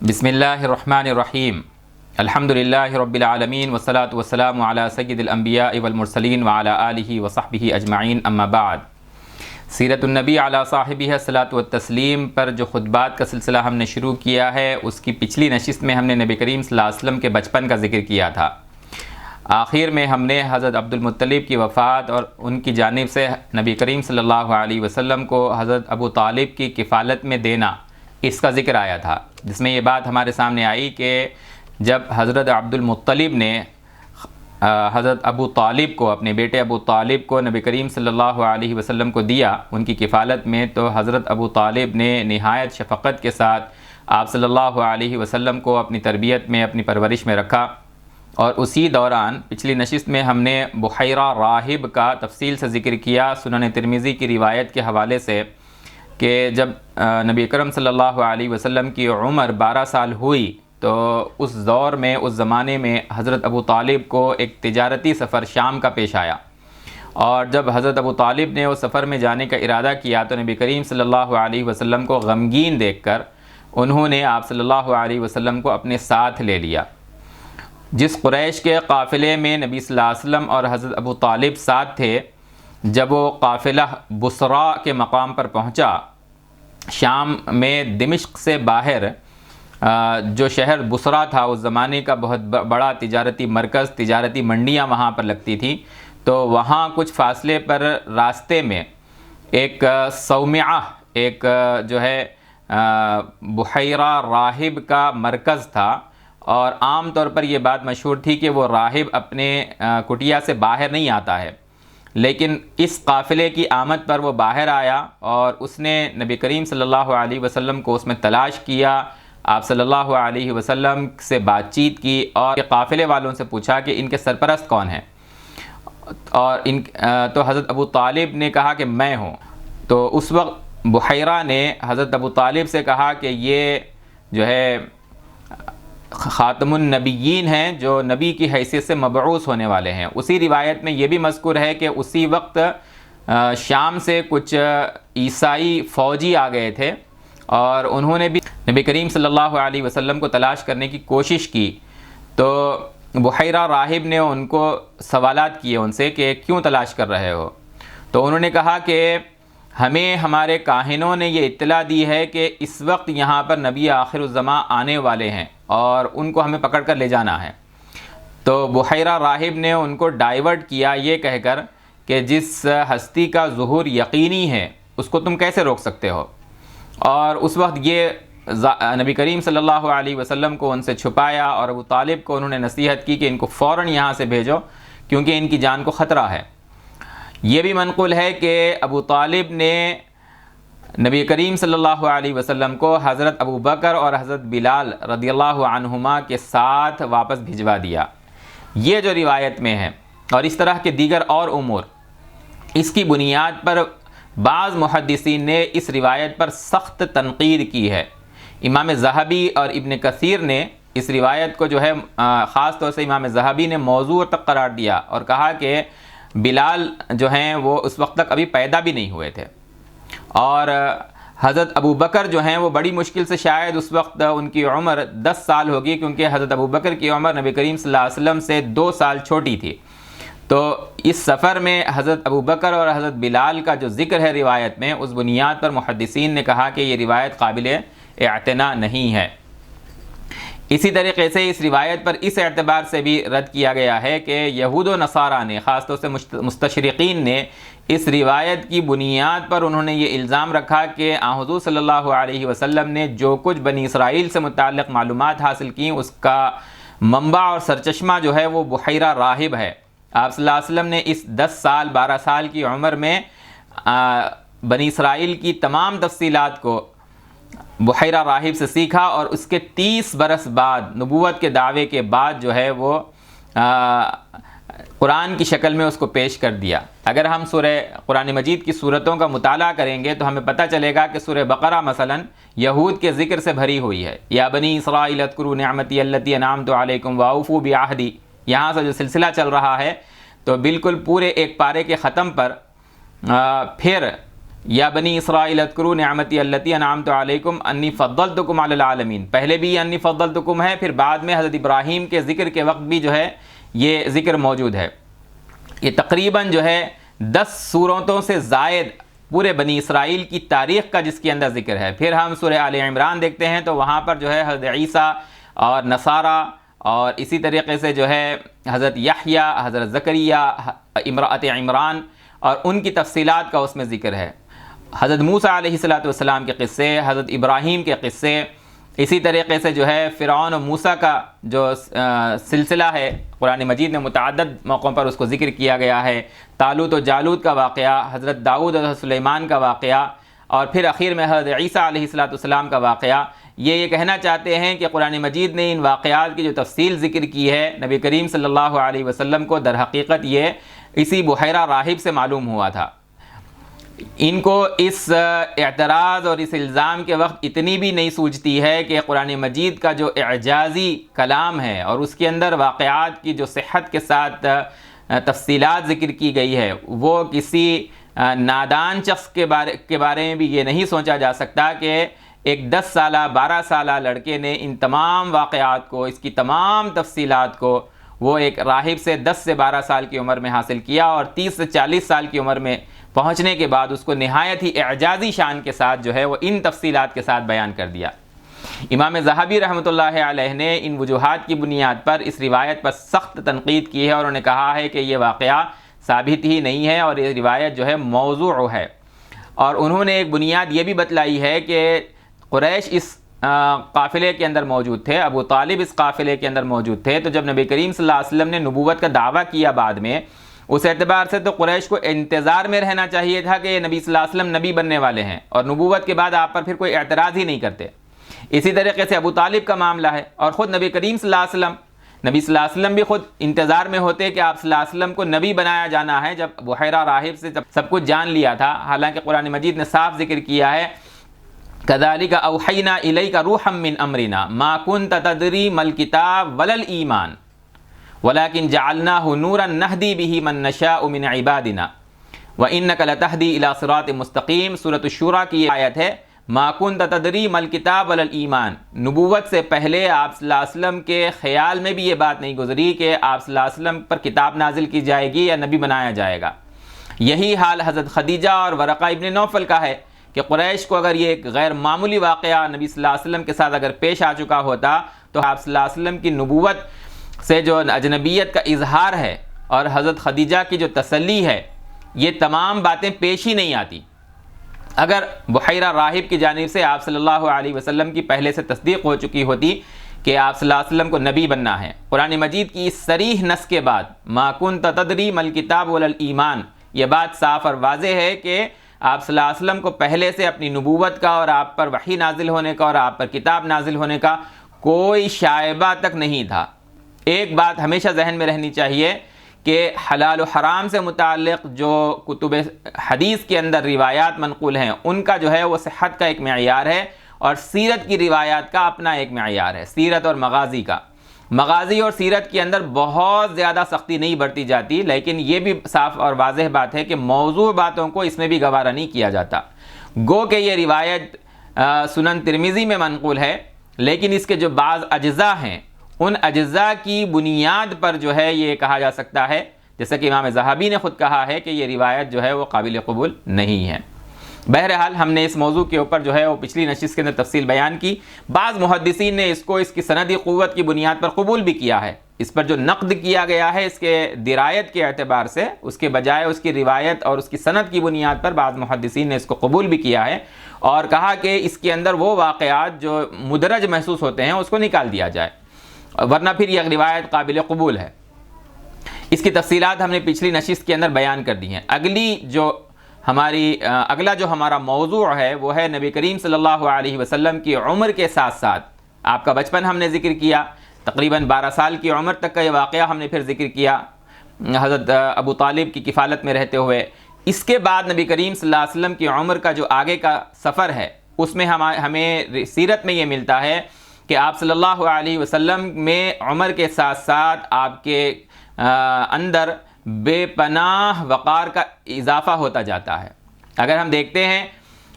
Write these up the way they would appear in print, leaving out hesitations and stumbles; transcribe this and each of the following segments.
بسم اللہ الرحمن الرحیم الحمدللہ رب العالمین والصلاة والسلام علی سید الانبیاء والمرسلین وعلی آلہ وصحبہ اجمعین اما بعد۔ سیرت النبی علی صاحبہ الصلاۃ والتسلیم پر جو خطبات کا سلسلہ ہم نے شروع کیا ہے، اس کی پچھلی نشست میں ہم نے نبی کریم صلی اللہ علیہ وسلم کے بچپن کا ذکر کیا تھا۔ آخر میں ہم نے حضرت عبدالمطلب کی وفات اور ان کی جانب سے نبی کریم صلی اللہ علیہ وسلم کو حضرت ابو طالب کی کفالت میں دینا، اس کا ذکر آیا تھا، جس میں یہ بات ہمارے سامنے آئی کہ جب حضرت عبدالمطلب نے حضرت ابو طالب کو، اپنے بیٹے ابو طالب کو نبی کریم صلی اللہ علیہ وسلم کو دیا ان کی کفالت میں، تو حضرت ابو طالب نے نہایت شفقت کے ساتھ آپ صلی اللہ علیہ وسلم کو اپنی تربیت میں، اپنی پرورش میں رکھا۔ اور اسی دوران پچھلی نشست میں ہم نے بحیرہ راہب کا تفصیل سے ذکر کیا، سنن ترمذی کی روایت کے حوالے سے، کہ جب نبی اکرم صلی اللہ علیہ وسلم کی عمر 12 سال ہوئی تو اس دور میں، اس زمانے میں حضرت ابو طالب کو ایک تجارتی سفر شام کا پیش آیا، اور جب حضرت ابو طالب نے اس سفر میں جانے کا ارادہ کیا تو نبی کریم صلی اللہ علیہ وسلم کو غمگین دیکھ کر انہوں نے آپ صلی اللہ علیہ وسلم کو اپنے ساتھ لے لیا۔ جس قریش کے قافلے میں نبی صلی اللہ علیہ وسلم اور حضرت ابو طالب ساتھ تھے، جب وہ قافلہ بصرہ کے مقام پر پہنچا، شام میں دمشق سے باہر جو شہر بصرہ تھا، اس زمانے کا بہت بڑا تجارتی مرکز، تجارتی منڈیاں وہاں پر لگتی تھیں، تو وہاں کچھ فاصلے پر راستے میں ایک صومعہ، ایک جو ہے بحیرہ راہب کا مرکز تھا، اور عام طور پر یہ بات مشہور تھی کہ وہ راہب اپنے کٹیا سے باہر نہیں آتا ہے، لیکن اس قافلے کی آمد پر وہ باہر آیا اور اس نے نبی کریم صلی اللہ علیہ وسلم کو اس میں تلاش کیا، آپ صلی اللہ علیہ وسلم سے بات چیت کی اور قافلے والوں سے پوچھا کہ ان کے سرپرست کون ہیں، اور تو حضرت ابو طالب نے کہا کہ میں ہوں۔ تو اس وقت بحیرہ نے حضرت ابو طالب سے کہا کہ یہ جو ہے خاتم النبیین ہیں، جو نبی کی حیثیت سے مبعوث ہونے والے ہیں۔ اسی روایت میں یہ بھی مذکور ہے کہ اسی وقت شام سے کچھ عیسائی فوجی آ گئے تھے اور انہوں نے بھی نبی کریم صلی اللہ علیہ وسلم کو تلاش کرنے کی کوشش کی، تو بحیرہ راہب نے ان کو سوالات کیے ان سے کہ کیوں تلاش کر رہے ہو، تو انہوں نے کہا کہ ہمیں ہمارے کاہنوں نے یہ اطلاع دی ہے کہ اس وقت یہاں پر نبی آخر الزماں آنے والے ہیں اور ان کو ہمیں پکڑ کر لے جانا ہے۔ تو بحیرہ راہب نے ان کو ڈائیورٹ کیا یہ کہہ کر کہ جس ہستی کا ظہور یقینی ہے اس کو تم کیسے روک سکتے ہو، اور اس وقت یہ نبی کریم صلی اللہ علیہ وسلم کو ان سے چھپایا، اور ابو طالب کو انہوں نے نصیحت کی کہ ان کو فوراً یہاں سے بھیجو کیونکہ ان کی جان کو خطرہ ہے۔ یہ بھی منقول ہے کہ ابو طالب نے نبی کریم صلی اللہ علیہ وسلم کو حضرت ابو بکر اور حضرت بلال رضی اللہ عنہما کے ساتھ واپس بھجوا دیا، یہ جو روایت میں ہے، اور اس طرح کے دیگر اور امور۔ اس کی بنیاد پر بعض محدثین نے اس روایت پر سخت تنقید کی ہے۔ امام ذہبی اور ابن کثیر نے اس روایت کو جو ہے خاص طور سے امام ذہبی نے موضوع تک قرار دیا اور کہا کہ بلال جو ہیں وہ اس وقت تک ابھی پیدا بھی نہیں ہوئے تھے، اور حضرت ابو بکر جو ہیں وہ بڑی مشکل سے شاید اس وقت ان کی عمر 10 سال ہوگی، کیونکہ حضرت ابو بکر کی عمر نبی کریم صلی اللہ علیہ وسلم سے 2 سال چھوٹی تھی۔ تو اس سفر میں حضرت ابو بکر اور حضرت بلال کا جو ذکر ہے روایت میں، اس بنیاد پر محدثین نے کہا کہ یہ روایت قابل اعتنا نہیں ہے۔ اسی طریقے سے اس روایت پر اس اعتبار سے بھی رد کیا گیا ہے کہ یہود و نصارہ نے، خاص طور سے مستشرقین نے، اس روایت کی بنیاد پر انہوں نے یہ الزام رکھا کہ حضور صلی اللہ علیہ وسلم نے جو کچھ بنی اسرائیل سے متعلق معلومات حاصل کیں، اس کا منبع اور سرچشمہ جو ہے وہ بحیرہ راہب ہے۔ آپ صلی اللہ علیہ وسلم نے اس 10 سال 12 سال کی عمر میں بنی اسرائیل کی تمام تفصیلات کو بحیرہ راہب سے سیکھا، اور اس کے 30 برس بعد، نبوت کے دعوے کے بعد جو ہے وہ قرآن کی شکل میں اس کو پیش کر دیا۔ اگر ہم سورہ قرآن مجید کی صورتوں کا مطالعہ کریں گے تو ہمیں پتہ چلے گا کہ سورہ بقرہ مثلا یہود کے ذکر سے بھری ہوئی ہے۔ یا بنی اسرائیل اذکروا نعمتی التی انعمت علیکم واوفوا بعہدی، یہاں سے جو سلسلہ چل رہا ہے، تو بالکل پورے ایک پارے کے ختم پر پھر یا بنی اسرائیل اذکروا نعمتی التی انعمت علیکم انی فضلتکم علی العالمین، پہلے بھی انی فضلتکم ہے، پھر بعد میں حضرت ابراہیم کے ذکر کے وقت بھی جو ہے یہ ذکر موجود ہے۔ یہ تقریباً جو ہے 10 صورتوں سے زائد پورے بنی اسرائیل کی تاریخ کا جس کے اندر ذکر ہے۔ پھر ہم سورہ آل عمران دیکھتے ہیں تو وہاں پر جو ہے حضرت عیسیٰ اور نصارہ اور اسی طریقے سے جو ہے حضرت یحییٰ، حضرت زکریا، امرأۃ عمران اور ان کی تفصیلات کا اس میں ذکر ہے۔ حضرت موسیٰ علیہ السلام کے قصے، حضرت ابراہیم کے قصے، اسی طریقے سے جو ہے فرعون و موسیٰ کا جو سلسلہ ہے قرآن مجید میں متعدد موقعوں پر اس کو ذکر کیا گیا ہے، طالوت و جالوت کا واقعہ، حضرت داؤد اور سلیمان کا واقعہ، اور پھر اخیر میں حضرت عیسیٰ علیہ السلام کا واقعہ۔ یہ کہنا چاہتے ہیں کہ قرآن مجید نے ان واقعات کی جو تفصیل ذکر کی ہے نبی کریم صلی اللہ علیہ وسلم کو در حقیقت یہ اسی بحیرہ راہب سے معلوم ہوا تھا۔ ان کو اس اعتراض اور اس الزام کے وقت اتنی بھی نہیں سوچتی ہے کہ قرآن مجید کا جو اعجازی کلام ہے اور اس کے اندر واقعات کی جو صحت کے ساتھ تفصیلات ذکر کی گئی ہے، وہ کسی نادان شخص کے بارے میں بھی یہ نہیں سوچا جا سکتا کہ ایک 10 سالہ 12 سالہ لڑکے نے ان تمام واقعات کو، اس کی تمام تفصیلات کو وہ ایک راہب سے 10 سے 12 سال کی عمر میں حاصل کیا، اور 30 سے 40 سال کی عمر میں پہنچنے کے بعد اس کو نہایت ہی اعجازی شان کے ساتھ جو ہے وہ ان تفصیلات کے ساتھ بیان کر دیا۔ امام ذہبی رحمۃ اللہ علیہ نے ان وجوہات کی بنیاد پر اس روایت پر سخت تنقید کی ہے، اور انہوں نے کہا ہے کہ یہ واقعہ ثابت ہی نہیں ہے اور یہ روایت جو ہے موضوع ہے۔ اور انہوں نے ایک بنیاد یہ بھی بتلائی ہے کہ قریش اس قافلے کے اندر موجود تھے، ابو طالب اس قافلے کے اندر موجود تھے، تو جب نبی کریم صلی اللہ علیہ وسلم نے نبوت کا دعویٰ کیا بعد میں، اس اعتبار سے تو قریش کو انتظار میں رہنا چاہیے تھا کہ یہ نبی صلی اللہ علیہ وسلم نبی بننے والے ہیں، اور نبوت کے بعد آپ پر پھر کوئی اعتراض ہی نہیں کرتے۔ اسی طریقے سے ابو طالب کا معاملہ ہے، اور خود نبی کریم صلی اللہ علیہ وسلم بھی خود انتظار میں ہوتے کہ آپ صلی اللہ علیہ وسلم کو نبی بنایا جانا ہے، جب بحیرہ راہب سے جب سب کچھ جان لیا تھا۔ حالانکہ قرآن مجید نے صاف ذکر کیا ہے كذلك أوحينا إليك روحا من أمرنا ما كنت تدري ما الكتاب ولا الإيمان ولكن جعلناه نورا نهدي به من نشاء من عبادنا وإنك لتهدي إلى صراط مستقيم۔ سورۃ الشورى کی یہ آیت ہے، ما كنت تدري ما الكتاب ولا الإيمان۔ نبوت سے پہلے آپ صلی اللہ علیہ وسلم کے خیال میں بھی یہ بات نہیں گزری کہ آپ صلی اللہ علیہ وسلم پر کتاب نازل کی جائے گی یا نبی بنایا جائے گا۔ یہی حال حضرت خدیجہ اور ورقہ ابن نوفل کا ہے کہ قریش کو اگر یہ ایک غیر معمولی واقعہ نبی صلی اللہ علیہ وسلم کے ساتھ اگر پیش آ چکا ہوتا تو آپ صلی اللہ علیہ وسلم کی نبوت سے جو اجنبیت کا اظہار ہے اور حضرت خدیجہ کی جو تسلی ہے، یہ تمام باتیں پیش ہی نہیں آتی اگر بحیرہ راہب کی جانب سے آپ صلی اللہ علیہ وسلم کی پہلے سے تصدیق ہو چکی ہوتی کہ آپ صلی اللہ علیہ وسلم کو نبی بننا ہے۔ قرآن مجید کی اس صریح نص کے بعد ما کنت تدری ما الکتاب ولا الایمان، یہ بات صاف اور واضح ہے کہ آپ صلی اللہ علیہ وسلم کو پہلے سے اپنی نبوت کا اور آپ پر وحی نازل ہونے کا اور آپ پر کتاب نازل ہونے کا کوئی شائبہ تک نہیں تھا۔ ایک بات ہمیشہ ذہن میں رہنی چاہیے کہ حلال و حرام سے متعلق جو کتب حدیث کے اندر روایات منقول ہیں، ان کا جو ہے وہ صحت کا ایک معیار ہے، اور سیرت کی روایات کا اپنا ایک معیار ہے، سیرت اور مغازی کا۔ مغازی اور سیرت کے اندر بہت زیادہ سختی نہیں برتی جاتی، لیکن یہ بھی صاف اور واضح بات ہے کہ موضوع باتوں کو اس میں بھی گوارا نہیں کیا جاتا۔ گو کہ یہ روایت سنن ترمذی میں منقول ہے، لیکن اس کے جو بعض اجزاء ہیں، ان اجزاء کی بنیاد پر جو ہے یہ کہا جا سکتا ہے، جیسا کہ امام ذہبی نے خود کہا ہے کہ یہ روایت جو ہے وہ قابل قبول نہیں ہے۔ بہرحال ہم نے اس موضوع کے اوپر جو ہے وہ پچھلی نشست کے اندر تفصیل بیان کی۔ بعض محدثین نے اس کو اس کی سندی قوت کی بنیاد پر قبول بھی کیا ہے۔ اس پر جو نقد کیا گیا ہے اس کے درایت کے اعتبار سے، اس کے بجائے اس کی روایت اور اس کی سند کی بنیاد پر بعض محدثین نے اس کو قبول بھی کیا ہے، اور کہا کہ اس کے اندر وہ واقعات جو مدرج محسوس ہوتے ہیں اس کو نکال دیا جائے، ورنہ پھر یہ روایت قابل قبول ہے۔ اس کی تفصیلات ہم نے پچھلی نشست کے اندر بیان کر دی ہیں۔ اگلا جو ہمارا موضوع ہے وہ ہے نبی کریم صلی اللہ علیہ وسلم کی عمر کے ساتھ ساتھ آپ کا بچپن ہم نے ذکر کیا، تقریباً 12 سال کی عمر تک کا یہ واقعہ ہم نے پھر ذکر کیا حضرت ابو طالب کی کفالت میں رہتے ہوئے۔ اس کے بعد نبی کریم صلی اللہ علیہ وسلم کی عمر کا جو آگے کا سفر ہے، اس میں ہمیں سیرت میں یہ ملتا ہے کہ آپ صلی اللہ علیہ وسلم میں عمر کے ساتھ ساتھ آپ کے اندر بے پناہ وقار کا اضافہ ہوتا جاتا ہے۔ اگر ہم دیکھتے ہیں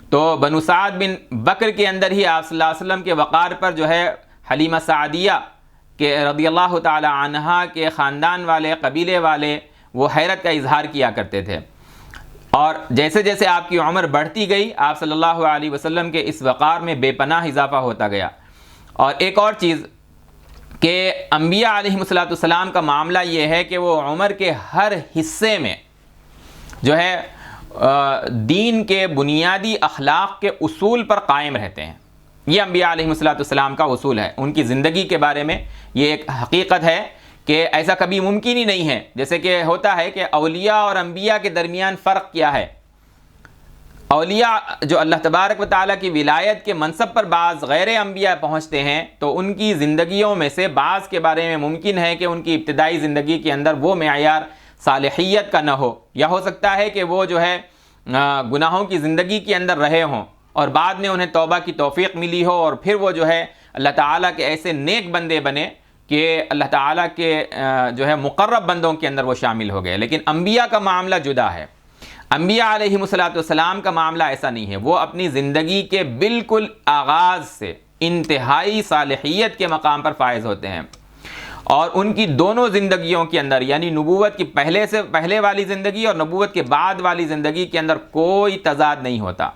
تو بنو سعد بن بکر کے اندر ہی آپ صلی اللہ علیہ وسلم کے وقار پر جو ہے حلیمہ سعدیہ کے رضی اللہ تعالی عنہا کے خاندان والے، قبیلے والے وہ حیرت کا اظہار کیا کرتے تھے، اور جیسے جیسے آپ کی عمر بڑھتی گئی آپ صلی اللہ علیہ وسلم کے اس وقار میں بے پناہ اضافہ ہوتا گیا۔ اور ایک اور چیز کہ انبیاء علیہ السلام کا معاملہ یہ ہے کہ وہ عمر کے ہر حصے میں جو ہے دین کے بنیادی اخلاق کے اصول پر قائم رہتے ہیں۔ یہ انبیاء علیہ السلام کا اصول ہے۔ ان کی زندگی کے بارے میں یہ ایک حقیقت ہے کہ ایسا کبھی ممکن ہی نہیں ہے، جیسے کہ ہوتا ہے کہ اولیاء اور انبیاء کے درمیان فرق کیا ہے۔ اولیاء جو اللہ تبارک و تعالیٰ کی ولایت کے منصب پر بعض غیر انبیاء پہنچتے ہیں تو ان کی زندگیوں میں سے بعض کے بارے میں ممکن ہے کہ ان کی ابتدائی زندگی کے اندر وہ معیار صالحیت کا نہ ہو، یا ہو سکتا ہے کہ وہ جو ہے گناہوں کی زندگی کے اندر رہے ہوں اور بعد میں انہیں توبہ کی توفیق ملی ہو، اور پھر وہ جو ہے اللہ تعالیٰ کے ایسے نیک بندے بنے کہ اللہ تعالیٰ کے جو ہے مقرب بندوں کے اندر وہ شامل ہو گئے۔ لیکن انبیاء کا معاملہ جدا ہے۔ انبیاء علیہ السلام کا معاملہ ایسا نہیں ہے، وہ اپنی زندگی کے بالکل آغاز سے انتہائی صالحیت کے مقام پر فائز ہوتے ہیں، اور ان کی دونوں زندگیوں کے اندر یعنی نبوت کی پہلے والی زندگی اور نبوت کے بعد والی زندگی کے اندر کوئی تضاد نہیں ہوتا۔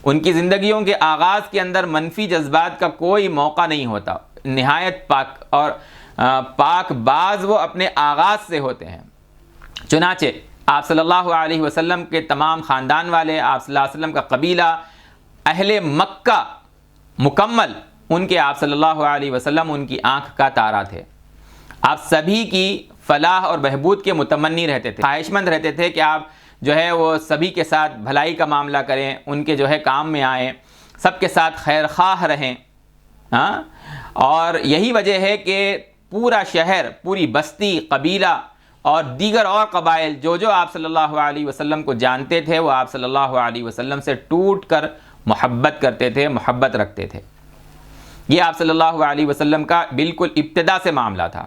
ان کی زندگیوں کے آغاز کے اندر منفی جذبات کا کوئی موقع نہیں ہوتا، نہایت پاک اور پاک باز وہ اپنے آغاز سے ہوتے ہیں۔ چنانچہ آپ صلی اللہ علیہ وسلم کے تمام خاندان والے، آپ صلی اللہ علیہ وسلم کا قبیلہ، اہل مکہ مکمل ان کے آپ صلی اللہ علیہ وسلم ان کی آنکھ کا تارا تھے۔ آپ سبھی کی فلاح اور بہبود کے متمنی رہتے تھے، خواہش مند رہتے تھے کہ آپ جو ہے وہ سبھی کے ساتھ بھلائی کا معاملہ کریں، ان کے جو ہے کام میں آئیں، سب کے ساتھ خیر خواہ رہیں۔ اور یہی وجہ ہے کہ پورا شہر، پوری بستی، قبیلہ اور دیگر اور قبائل جو آپ صلی اللہ علیہ وسلم کو جانتے تھے وہ آپ صلی اللہ علیہ وسلم سے ٹوٹ کر محبت کرتے تھے، محبت رکھتے تھے۔ یہ آپ صلی اللہ علیہ وسلم کا بالکل ابتدا سے معاملہ تھا۔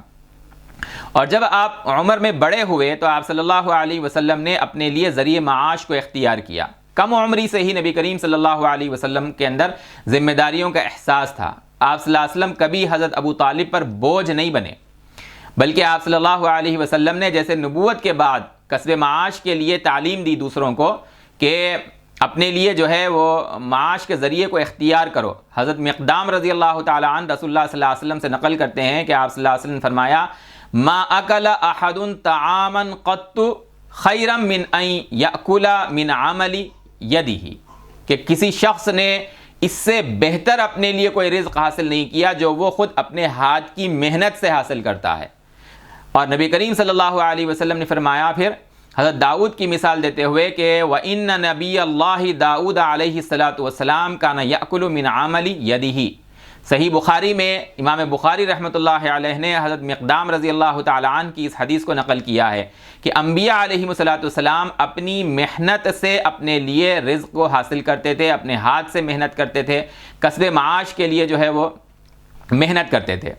اور جب آپ عمر میں بڑے ہوئے تو آپ صلی اللہ علیہ وسلم نے اپنے لیے ذریعہ معاش کو اختیار کیا۔ کم عمری سے ہی نبی کریم صلی اللہ علیہ وسلم کے اندر ذمہ داریوں کا احساس تھا۔ آپ صلی اللہ علیہ وسلم کبھی حضرت ابو طالب پر بوجھ نہیں بنے، بلکہ آپ صلی اللہ علیہ وسلم نے جیسے نبوت کے بعد کسب معاش کے لیے تعلیم دی دوسروں کو کہ اپنے لیے جو ہے وہ معاش کے ذریعے کو اختیار کرو۔ حضرت مقدام رضی اللہ تعالی عنہ رسول اللہ صلی اللہ علیہ وسلم سے نقل کرتے ہیں کہ آپ صلی اللہ علیہ وسلم نے فرمایا ما اکل احد طعاما قط خیرا من ان یاکل من عمل یدہ، کہ کسی شخص نے اس سے بہتر اپنے لیے کوئی رزق حاصل نہیں کیا جو وہ خود اپنے ہاتھ کی محنت سے حاصل کرتا ہے۔ اور نبی کریم صلی اللہ علیہ وسلم نے فرمایا پھر حضرت داؤد کی مثال دیتے ہوئے کہ وَإِنَّ نَبِيَّ اللَّهِ داؤد علیہ السلام كَانَ يَأْكُلُ مِنْ عَمَلِ يَدِهِ۔ صحیح بخاری میں امام بخاری رحمۃ اللہ علیہ نے حضرت مقدام رضی اللہ تعالی عنہ کی اس حدیث کو نقل کیا ہے کہ انبیاء علیہ السلام اپنی محنت سے اپنے لیے رزق کو حاصل کرتے تھے، اپنے ہاتھ سے محنت کرتے تھے، کسب معاش کے لیے جو ہے وہ محنت کرتے تھے۔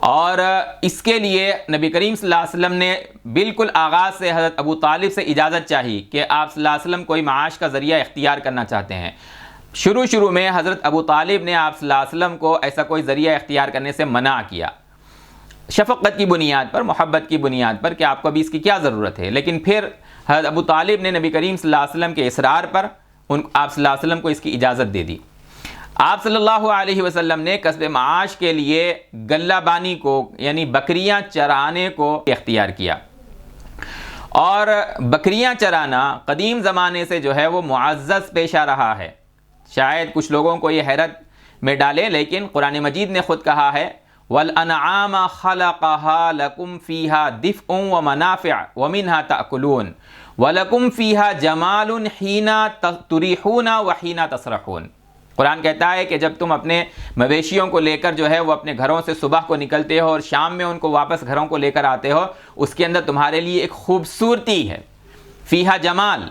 اور اس کے لیے نبی کریم صلی اللہ علیہ وسلم نے بالکل آغاز سے حضرت ابو طالب سے اجازت چاہی کہ آپ صلی اللہ علیہ وسلم کوئی معاش کا ذریعہ اختیار کرنا چاہتے ہیں۔ شروع میں حضرت ابو طالب نے آپ صلی اللہ علیہ وسلم کو ایسا کوئی ذریعہ اختیار کرنے سے منع کیا، شفقت کی بنیاد پر، محبت کی بنیاد پر کہ آپ کو ابھی اس کی کیا ضرورت ہے۔ لیکن پھر حضرت ابو طالب نے نبی کریم صلی اللہ علیہ وسلم کے اصرار پر آپ صلی اللہ علیہ وسلم کو اس کی اجازت دے دی۔ آپ صلی اللہ علیہ وسلم نے کسب معاش کے لیے گلہ بانی کو یعنی بکریاں چرانے کو اختیار کیا، اور بکریاں چرانا قدیم زمانے سے جو ہے وہ معزز پیشہ رہا ہے۔ شاید کچھ لوگوں کو یہ حیرت میں ڈالے، لیکن قرآن مجید نے خود کہا ہے وَالْأَنْعَامَ خَلَقَهَا لَكُمْ فِيهَا دِفْءٌ وَمَنَافِعُ وَمِنْهَا تَأْكُلُونَ وَلَكُمْ فِيهَا جَمَالٌ حِينَ تُرِيحُونَ وَحِينَ تَسْرَحُونَ۔ قرآن کہتا ہے کہ جب تم اپنے مویشیوں کو لے کر جو ہے وہ اپنے گھروں سے صبح کو نکلتے ہو اور شام میں ان کو واپس گھروں کو لے کر آتے ہو، اس کے اندر تمہارے لیے ایک خوبصورتی ہے، فیہا جمال،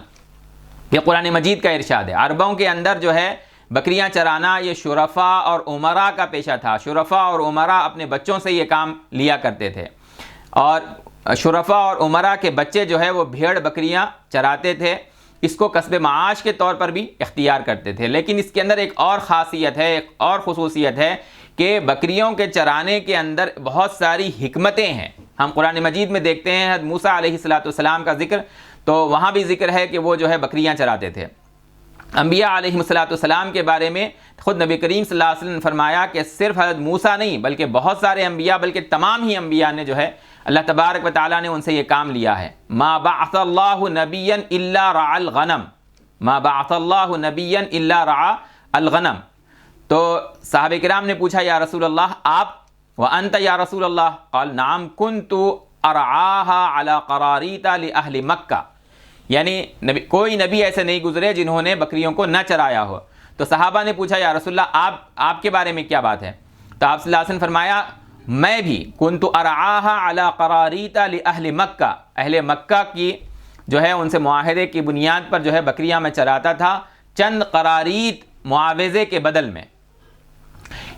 یہ قرآن مجید کا ارشاد ہے۔ عربوں کے اندر جو ہے بکریاں چرانا یہ شرفاء اور امراء کا پیشہ تھا۔ شرفاء اور امراء اپنے بچوں سے یہ کام لیا کرتے تھے، اور شرفاء اور امراء کے بچے جو ہے وہ بھیڑ بکریاں چراتے تھے اس کو کسب معاش کے طور پر بھی اختیار کرتے تھے۔ لیکن اس کے اندر ایک اور خاصیت ہے، ایک اور خصوصیت ہے کہ بکریوں کے چرانے کے اندر بہت ساری حکمتیں ہیں۔ ہم قرآن مجید میں دیکھتے ہیں حضرت موسیٰ علیہ السلام کا ذکر، تو وہاں بھی ذکر ہے کہ وہ جو ہے بکریاں چراتے تھے۔ انبیاء علیہ السلام کے بارے میں خود نبی کریم صلی اللہ علیہ وسلم نے فرمایا کہ صرف حضرت موسیٰ نہیں بلکہ بہت سارے انبیاء، بلکہ تمام ہی انبیاء نے جو ہے اللہ تبارک و تعالیٰ نے ان سے یہ کام لیا ہے۔ ما بعث اللہ نبیا الا رعى الغنم، ما بعث اللہ نبیا الا رعى الغنم۔ تو صحابہ کرام نے پوچھا یا رسول اللہ آپ، وانت یا رسول اللہ؟ قال نعم كنت ارعاها على قراريط لاهل مکہ، یعنی کوئی نبی ایسے نہیں گزرے جنہوں نے بکریوں کو نہ چرایا ہو۔ تو صحابہ نے پوچھا یا رسول اللہ آپ کے بارے میں کیا بات ہے؟ تو آپ صلی اللہ علیہ وسلم نے فرمایا میں بھی کنت ارعاها على قراريط لاهل مکہ، اہل مکہ کی جو ہے ان سے معاہدے کی بنیاد پر جو ہے بکریاں میں چراتا تھا، چند قراریط معاوضے کے بدل میں۔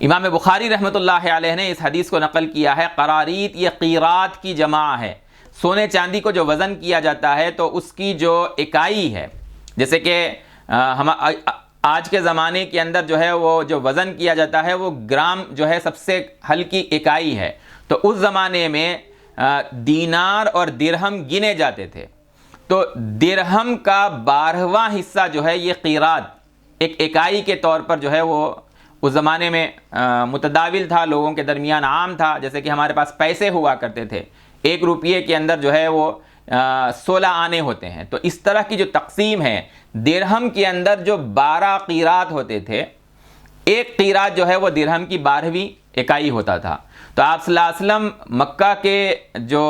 امام بخاری رحمۃ اللہ علیہ نے اس حدیث کو نقل کیا ہے۔ قراریط یہ قیرات کی جمع ہے، سونے چاندی کو جو وزن کیا جاتا ہے تو اس کی جو اکائی ہے، جیسے کہ ہم آج کے زمانے کے اندر جو ہے وہ جو وزن کیا جاتا ہے وہ گرام جو ہے سب سے ہلکی اکائی ہے، تو اس زمانے میں دینار اور درہم گنے جاتے تھے، تو درہم کا 12واں حصہ جو ہے یہ قیرات ایک اکائی کے طور پر جو ہے وہ اس زمانے میں متداول تھا، لوگوں کے درمیان عام تھا۔ جیسے کہ ہمارے پاس پیسے ہوا کرتے تھے، 1 روپیے کے اندر جو ہے وہ 16 آنے ہوتے ہیں، تو اس طرح کی جو تقسیم ہے، درہم کے اندر جو 12 قیرات ہوتے تھے، ایک قیرات جو ہے وہ درہم کی 12ویں اکائی ہوتا تھا۔ تو آپ صلی اللہ علیہ وسلم مکہ کے جو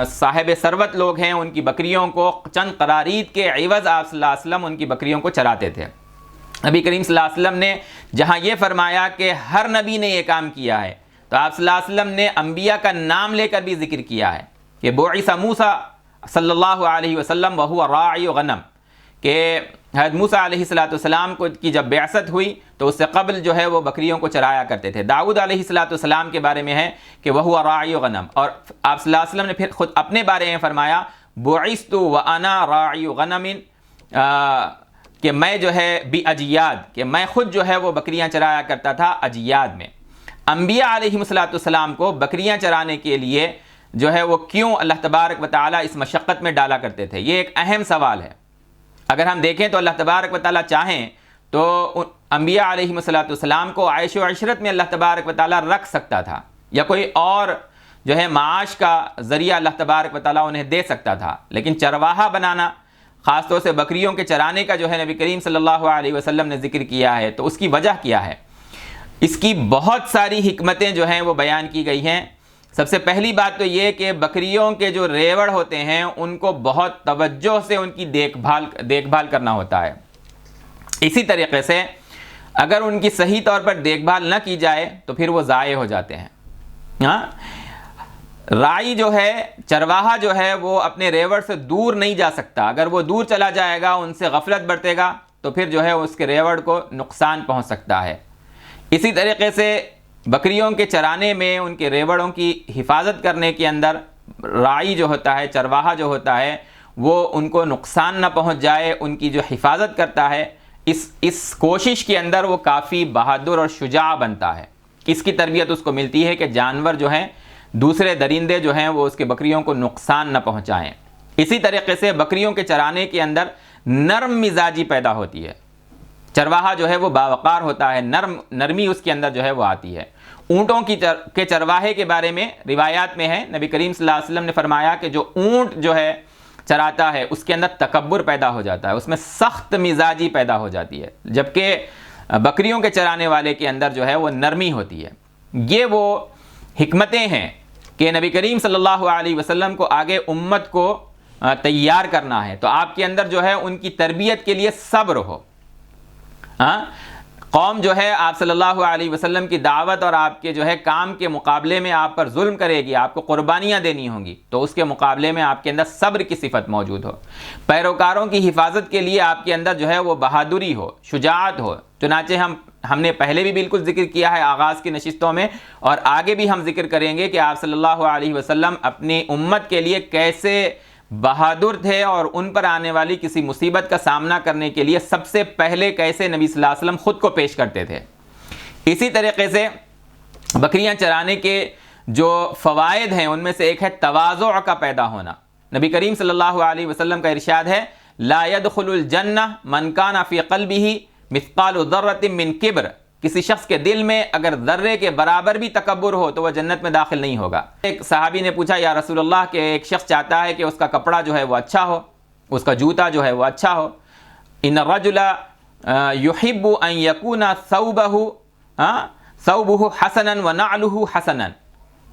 صاحب ثروت لوگ ہیں ان کی بکریوں کو چند قراریط کے عوض آپ صلی اللہ علیہ وسلم ان کی بکریوں کو چراتے تھے۔ نبی کریم صلی اللہ علیہ وسلم نے جہاں یہ فرمایا کہ ہر نبی نے یہ کام کیا ہے، تو آپ صلی اللہ علیہ وسلم نے انبیاء کا نام لے کر بھی ذکر کیا ہے کہ بعث موسیٰ صلی اللہ علیہ وسلم وہو راعی غنم، کہ حضرت موسیٰ علیہ السلام کو کی جب بعثت ہوئی تو اس سے قبل جو ہے وہ بکریوں کو چرایا کرتے تھے۔ داؤد علیہ السلام کے بارے میں ہے کہ وہو راعی غنم، اور آپ صلی اللہ علیہ وسلم نے پھر خود اپنے بارے میں فرمایا بعثت وانا راعی غنم، کہ میں جو ہے باجیاد، کہ میں خود جو ہے وہ بکریاں چرایا کرتا تھا اجیاد میں۔ انبیاء علیہ السلام کو بکریاں چرانے کے لیے جو ہے وہ کیوں اللہ تبارک و تعالیٰ اس مشقت میں ڈالا کرتے تھے، یہ ایک اہم سوال ہے۔ اگر ہم دیکھیں تو اللہ تبارک و تعالیٰ چاہیں تو انبیاء علیہ السلام کو عیش و عشرت میں اللہ تبارک و تعالیٰ رکھ سکتا تھا، یا کوئی اور جو ہے معاش کا ذریعہ اللہ تبارک و تعالیٰ انہیں دے سکتا تھا، لیکن چرواہا بنانا، خاص طور سے بکریوں کے چرانے کا جو ہے نبی کریم صلی اللہ علیہ وسلم نے ذکر کیا ہے، تو اس کی وجہ کیا ہے؟ اس کی بہت ساری حکمتیں جو ہیں وہ بیان کی گئی ہیں۔ سب سے پہلی بات تو یہ کہ بکریوں کے جو ریوڑ ہوتے ہیں ان کو بہت توجہ سے ان کی دیکھ بھال کرنا ہوتا ہے۔ اسی طریقے سے اگر ان کی صحیح طور پر دیکھ بھال نہ کی جائے تو پھر وہ ضائع ہو جاتے ہیں۔ رائی جو ہے، چرواہا جو ہے، وہ اپنے ریوڑ سے دور نہیں جا سکتا۔ اگر وہ دور چلا جائے گا، ان سے غفلت برتے گا تو پھر جو ہے اس کے ریوڑ کو نقصان پہنچ سکتا ہے۔ اسی طریقے سے بکریوں کے چرانے میں ان کے ریوڑوں کی حفاظت کرنے کے اندر رائی جو ہوتا ہے، چرواہا جو ہوتا ہے، وہ ان کو نقصان نہ پہنچ جائے، ان کی جو حفاظت کرتا ہے، اس کوشش کے اندر وہ کافی بہادر اور شجاع بنتا ہے۔ اس کی تربیت اس کو ملتی ہے کہ جانور جو ہیں، دوسرے درندے جو ہیں، وہ اس کے بکریوں کو نقصان نہ پہنچائیں۔ اسی طریقے سے بکریوں کے چرانے کے اندر نرم مزاجی پیدا ہوتی ہے۔ چرواہا جو ہے وہ باوقار ہوتا ہے، نرمی اس کے اندر جو ہے وہ آتی ہے۔ اونٹوں کے چرواہے کے بارے میں روایات میں ہے، نبی کریم صلی اللہ علیہ وسلم نے فرمایا کہ جو اونٹ جو ہے چراتا ہے اس کے اندر تکبر پیدا ہو جاتا ہے، اس میں سخت مزاجی پیدا ہو جاتی ہے، جبکہ بکریوں کے چرانے والے کے اندر جو ہے وہ نرمی ہوتی ہے۔ یہ وہ حکمتیں ہیں کہ نبی کریم صلی اللہ علیہ وسلم کو آگے امت کو تیار کرنا ہے، تو آپ کے اندر جو ہے ان کی تربیت کے لیے صبر ہو۔ قوم جو ہے آپ صلی اللہ علیہ وسلم کی دعوت اور آپ کے جو ہے کام کے مقابلے میں آپ پر ظلم کرے گی، آپ کو قربانیاں دینی ہوں گی، تو اس کے مقابلے میں آپ کے اندر صبر کی صفت موجود ہو۔ پیروکاروں کی حفاظت کے لیے آپ کے اندر جو ہے وہ بہادری ہو، شجاعت ہو۔ چنانچہ ہم نے پہلے بھی بالکل ذکر کیا ہے آغاز کی نشستوں میں، اور آگے بھی ہم ذکر کریں گے کہ آپ صلی اللہ علیہ وسلم اپنی امت کے لیے کیسے بہادر تھے اور ان پر آنے والی کسی مصیبت کا سامنا کرنے کے لیے سب سے پہلے کیسے نبی صلی اللہ علیہ وسلم خود کو پیش کرتے تھے۔ اسی طریقے سے بکریاں چرانے کے جو فوائد ہیں ان میں سے ایک ہے تواضع کا پیدا ہونا۔ نبی کریم صلی اللہ علیہ وسلم کا ارشاد ہے لا يدخل الجنہ من کان فی قلبہ مثقال ذرۃ من کبر، کسی شخص کے دل میں اگر ذرے کے برابر بھی تکبر ہو تو وہ جنت میں داخل نہیں ہوگا۔ ایک صحابی نے پوچھا یا رسول اللہ کہ ایک شخص چاہتا ہے کہ اس کا کپڑا جو ہے وہ اچھا ہو، اس کا جوتا جو ہے وہ اچھا ہو، ان الرجل یحب ان یکون ثوبہ حسنا ونعلہ حسنا،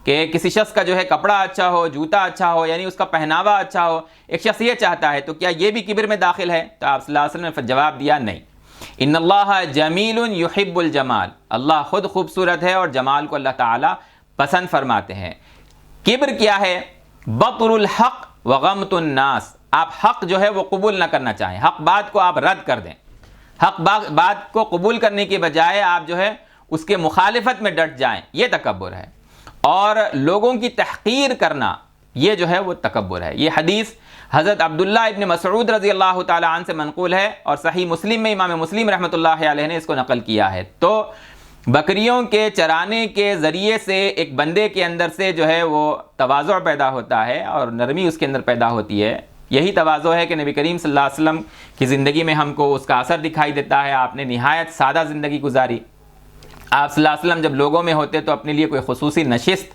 کہ کسی شخص کا جو ہے کپڑا اچھا ہو، جوتا اچھا ہو، یعنی اس کا پہناوا اچھا ہو، ایک شخص یہ چاہتا ہے، تو کیا یہ بھی کبر میں داخل ہے؟ تو آپ صلی اللہ علیہ وسلم نے جواب دیا نہیں، ان اللہ جمیل یحب الجمال، اللہ خود خوبصورت ہے اور جمال کو اللہ تعالی پسند فرماتے ہیں۔ کبر کیا ہے؟ بطر الحق وغمط الناس، آپ حق جو ہے وہ قبول نہ کرنا چاہیں، حق بات کو آپ رد کر دیں، حق بات کو قبول کرنے کے بجائے آپ جو ہے اس کے مخالفت میں ڈٹ جائیں، یہ تکبر ہے۔ اور لوگوں کی تحقیر کرنا یہ جو ہے وہ تکبر ہے۔ یہ حدیث حضرت عبداللہ ابن مسعود رضی اللہ تعالی عنہ سے منقول ہے اور صحیح مسلم میں امام مسلم رحمۃ اللہ علیہ نے اس کو نقل کیا ہے۔ تو بکریوں کے چرانے کے ذریعے سے ایک بندے کے اندر سے جو ہے وہ تواضع پیدا ہوتا ہے اور نرمی اس کے اندر پیدا ہوتی ہے۔ یہی تواضع ہے کہ نبی کریم صلی اللہ علیہ وسلم کی زندگی میں ہم کو اس کا اثر دکھائی دیتا ہے۔ آپ نے نہایت سادہ زندگی گزاری۔ آپ صلی اللہ علیہ وسلم جب لوگوں میں ہوتے تو اپنے لیے کوئی خصوصی نشست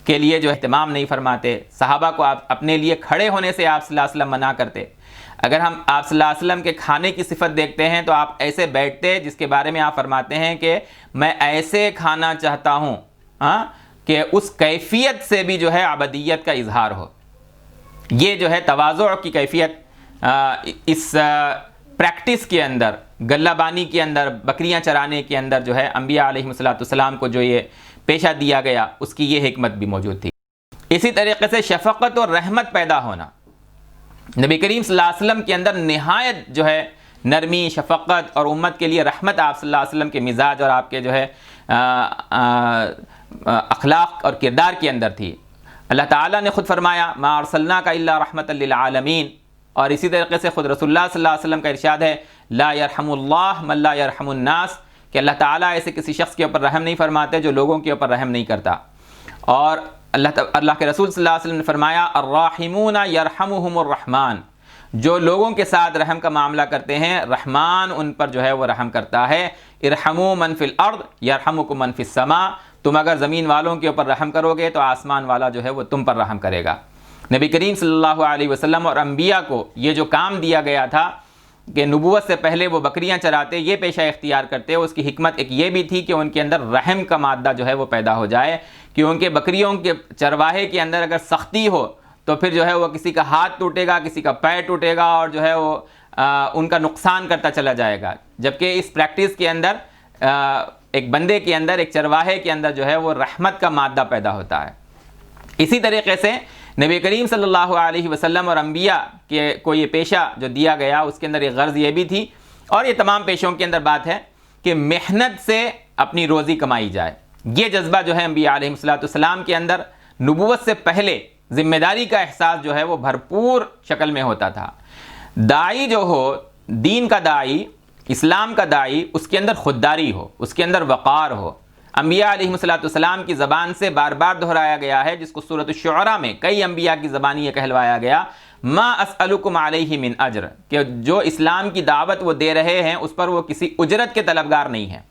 کے لیے جو اہتمام نہیں فرماتے، صحابہ کو آپ اپنے لیے کھڑے ہونے سے آپ صلی اللہ علیہ وسلم منع کرتے۔ اگر ہم آپ صلی اللہ علیہ وسلم کے کھانے کی صفت دیکھتے ہیں تو آپ ایسے بیٹھتے جس کے بارے میں آپ فرماتے ہیں کہ میں ایسے کھانا چاہتا ہوں کہ اس کیفیت سے بھی جو ہے عبدیت کا اظہار ہو۔ یہ جو ہے تواضع کی کیفیت اس پریکٹس کے اندر، گلہ بانی کے اندر، بکریاں چرانے کے اندر جو ہے انبیاء علیہ السلام کو جو یہ پیشہ دیا گیا اس کی یہ حکمت بھی موجود تھی۔ اسی طریقے سے شفقت اور رحمت پیدا ہونا، نبی کریم صلی اللہ علیہ وسلم کے اندر نہایت جو ہے نرمی، شفقت اور امت کے لیے رحمت آپ صلی اللہ علیہ وسلم کے مزاج اور آپ کے جو ہے اخلاق اور کردار کے اندر تھی۔ اللہ تعالیٰ نے خود فرمایا ما ارسلناک الا رحمۃ للعالمین، اور اسی طریقے سے خود رسول اللہ صلی اللہ علیہ وسلم کا ارشاد ہے لا یرحم اللہ من لا یرحم الناس، کہ اللہ تعالیٰ ایسے کسی شخص کے اوپر رحم نہیں فرماتے جو لوگوں کے اوپر رحم نہیں کرتا۔ اور اللہ کے رسول صلی اللہ علیہ وسلم نے فرمایا الراحمون یرحمہم الرحمن، جو لوگوں کے ساتھ رحم کا معاملہ کرتے ہیں رحمان ان پر جو ہے وہ رحم کرتا ہے۔ ارحموا من فی الارض یرحمکم من فی السماء، تم اگر زمین والوں کے اوپر رحم کرو گے تو آسمان والا جو ہے وہ تم پر رحم کرے گا۔ نبی کریم صلی اللہ علیہ وسلم اور انبیاء کو یہ جو کام دیا گیا تھا کہ نبوت سے پہلے وہ بکریاں چراتے، یہ پیشہ اختیار کرتے، اس کی حکمت ایک یہ بھی تھی کہ ان کے اندر رحم کا مادہ جو ہے وہ پیدا ہو جائے، کیونکہ بکریوں کے چرواہے کے اندر اگر سختی ہو تو پھر جو ہے وہ کسی کا ہاتھ ٹوٹے گا، کسی کا پیر ٹوٹے گا اور جو ہے وہ ان کا نقصان کرتا چلا جائے گا۔ جبکہ اس پریکٹس کے اندر ایک بندے کے اندر، ایک چرواہے کے اندر جو ہے وہ رحمت کا مادہ پیدا ہوتا ہے۔ اسی طریقے سے نبی کریم صلی اللہ علیہ وسلم اور انبیاء کو یہ پیشہ جو دیا گیا اس کے اندر ایک غرض یہ بھی تھی، اور یہ تمام پیشوں کے اندر بات ہے کہ محنت سے اپنی روزی کمائی جائے۔ یہ جذبہ جو ہے انبیاء علیہ السلام کے اندر نبوت سے پہلے ذمہ داری کا احساس جو ہے وہ بھرپور شکل میں ہوتا تھا۔ داعی جو ہو، دین کا داعی، اسلام کا داعی، اس کے اندر خودداری ہو، اس کے اندر وقار ہو۔ انبیاء علیہ السلام کی زبان سے بار بار دہرایا گیا ہے، جس کو سورۃ الشعراء میں کئی انبیاء کی زبانی یہ کہلوایا گیا ما اسألکم علیہ من اجر، کہ جو اسلام کی دعوت وہ دے رہے ہیں اس پر وہ کسی اجرت کے طلبگار نہیں ہیں۔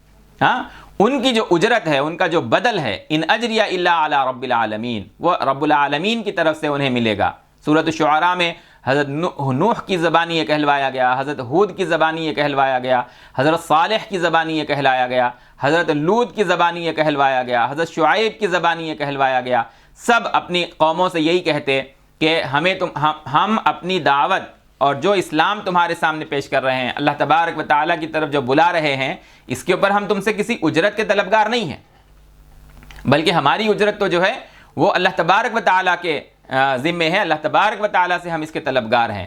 ان کی جو اجرت ہے، ان کا جو بدل ہے، ان اجریہ الا علی رب العالمین، وہ رب العالمین کی طرف سے انہیں ملے گا۔ سورۃ الشعراء میں حضرت نوح کی زبانی یہ کہلوایا گیا، حضرت ہود کی زبانی یہ کہلوایا گیا، حضرت صالح کی زبانی یہ کہلایا گیا، حضرت لوط کی زبانی یہ کہلوایا گیا، حضرت شعیب کی زبانی یہ کہلوایا گیا۔ سب اپنی قوموں سے یہی کہتے کہ ہم اپنی دعوت اور جو اسلام تمہارے سامنے پیش کر رہے ہیں، اللہ تبارک و تعالیٰ کی طرف جو بلا رہے ہیں، اس کے اوپر ہم تم سے کسی اجرت کے طلبگار نہیں ہیں، بلکہ ہماری اجرت تو جو ہے وہ اللہ تبارک و تعالیٰ کے ذمے ہے، اللہ تبارک و تعالیٰ سے ہم اس کے طلبگار ہیں۔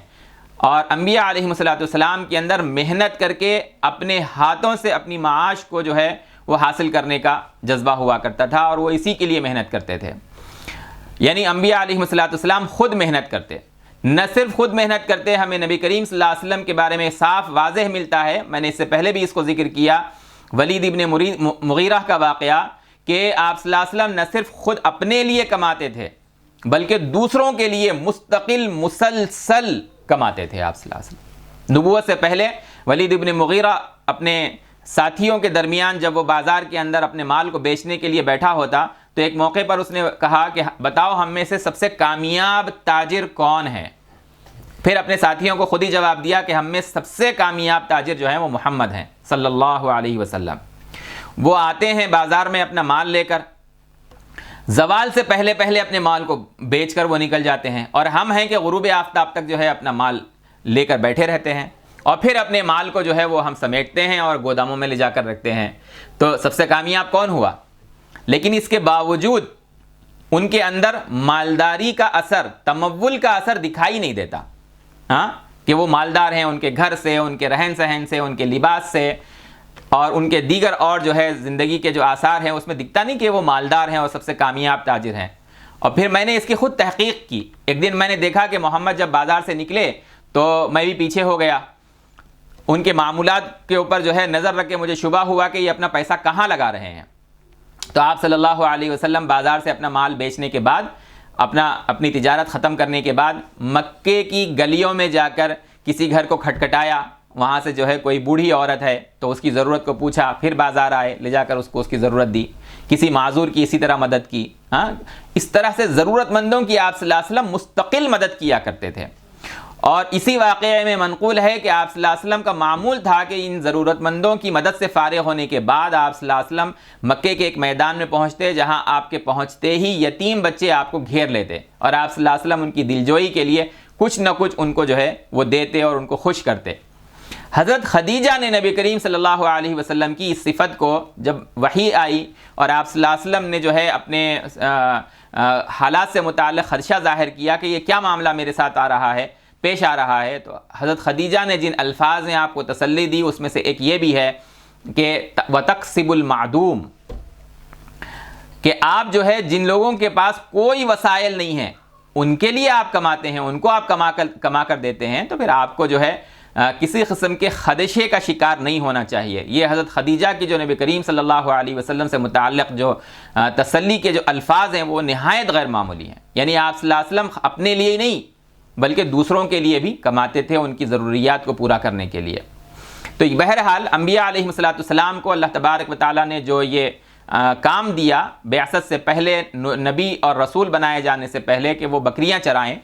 اور انبیاء علیہ السلام کے اندر محنت کر کے اپنے ہاتھوں سے اپنی معاش کو جو ہے وہ حاصل کرنے کا جذبہ ہوا کرتا تھا، اور وہ اسی کے لیے محنت کرتے تھے۔ یعنی انبیاء علیہ السلام خود محنت کرتے۔ نہ صرف خود محنت کرتے، ہمیں نبی کریم صلی اللہ علیہ وسلم کے بارے میں صاف واضح ملتا ہے، میں نے اس سے پہلے بھی اس کو ذکر کیا، ولید ابن مغیرہ کا واقعہ، کہ آپ صلی اللہ علیہ وسلم نہ صرف خود اپنے لیے کماتے تھے بلکہ دوسروں کے لیے مستقل مسلسل کماتے تھے آپ صلی اللہ علیہ وسلم۔ نبوت سے پہلے ولید ابن مغیرہ اپنے ساتھیوں کے درمیان جب وہ بازار کے اندر اپنے مال کو بیچنے کے لیے بیٹھا ہوتا تو ایک موقع پر اس نے کہا کہ بتاؤ ہم میں سے سب سے کامیاب تاجر کون ہے؟ پھر اپنے ساتھیوں کو خود ہی جواب دیا کہ ہم میں سب سے کامیاب تاجر جو ہیں وہ محمد ہیں صلی اللہ علیہ وسلم۔ وہ آتے ہیں بازار میں اپنا مال لے کر، زوال سے پہلے پہلے اپنے مال کو بیچ کر وہ نکل جاتے ہیں، اور ہم ہیں کہ غروب آفتاب تک جو ہے اپنا مال لے کر بیٹھے رہتے ہیں، اور پھر اپنے مال کو جو ہے وہ ہم سمیٹتے ہیں اور گوداموں میں لے جا کر رکھتے ہیں۔ تو سب سے کامیاب کون ہوا؟ لیکن اس کے باوجود ان کے اندر مالداری کا اثر، تمول کا اثر دکھائی نہیں دیتا، ہاں، کہ وہ مالدار ہیں، ان کے گھر سے، ان کے رہن سہن سے، ان کے لباس سے اور ان کے دیگر اور جو ہے زندگی کے جو آثار ہیں اس میں دکھتا نہیں کہ وہ مالدار ہیں اور سب سے کامیاب تاجر ہیں۔ اور پھر میں نے اس کی خود تحقیق کی۔ ایک دن میں نے دیکھا کہ محمد جب بازار سے نکلے تو میں بھی پیچھے ہو گیا، ان کے معمولات کے اوپر جو ہے نظر رکھ کے مجھے شبہ ہوا کہ یہ اپنا پیسہ کہاں لگا رہے ہیں۔ تو آپ صلی اللہ علیہ وسلم بازار سے اپنا مال بیچنے کے بعد، اپنی تجارت ختم کرنے کے بعد مکے کی گلیوں میں جا کر کسی گھر کو کھٹکھٹایا، وہاں سے جو ہے کوئی بوڑھی عورت ہے تو اس کی ضرورت کو پوچھا، پھر بازار آئے، لے جا کر اس کو اس کی ضرورت دی، کسی معذور کی اسی طرح مدد کی، ہاں، اس طرح سے ضرورت مندوں کی آپ صلی اللہ علیہ وسلم مستقل مدد کیا کرتے تھے۔ اور اسی واقعے میں منقول ہے کہ آپ صلی اللہ علیہ وسلم کا معمول تھا کہ ان ضرورت مندوں کی مدد سے فارغ ہونے کے بعد آپ صلی اللہ علیہ وسلم مکے کے ایک میدان میں پہنچتے جہاں آپ کے پہنچتے ہی یتیم بچے آپ کو گھیر لیتے، اور آپ صلی اللہ علیہ وسلم ان کی دلجوئی کے لیے کچھ نہ کچھ ان کو جو ہے وہ دیتے اور ان کو خوش کرتے۔ حضرت خدیجہ نے نبی کریم صلی اللہ علیہ وسلم کی اس صفت کو جب وحی آئی اور آپ صلی اللہ علیہ وسلم نے جو ہے اپنے حالات سے متعلق خدشہ ظاہر کیا کہ یہ کیا معاملہ میرے ساتھ آ رہا ہے، پیش آ رہا ہے، تو حضرت خدیجہ نے جن الفاظ نے آپ کو تسلی دی اس میں سے ایک یہ بھی ہے کہ وَتَقْسِبُ الْمَعْدُومِ، کہ آپ جو ہے جن لوگوں کے پاس کوئی وسائل نہیں ہیں ان کے لیے آپ کماتے ہیں، ان کو آپ کما کر دیتے ہیں، تو پھر آپ کو جو ہے کسی قسم کے خدشے کا شکار نہیں ہونا چاہیے۔ یہ حضرت خدیجہ کی جو نبی کریم صلی اللہ علیہ وسلم سے متعلق جو تسلی کے جو الفاظ ہیں وہ نہایت غیر معمولی ہیں۔ یعنی آپ صلی اللہ علیہ وسلم اپنے لیے ہی نہیں بلکہ دوسروں کے لیے بھی کماتے تھے، ان کی ضروریات کو پورا کرنے کے لیے۔ تو بہرحال انبیاء علیہ السلام کو اللہ تبارک و تعالیٰ نے جو یہ کام دیا بعثت سے پہلے، نبی اور رسول بنائے جانے سے پہلے، کہ وہ بکریاں چرائیں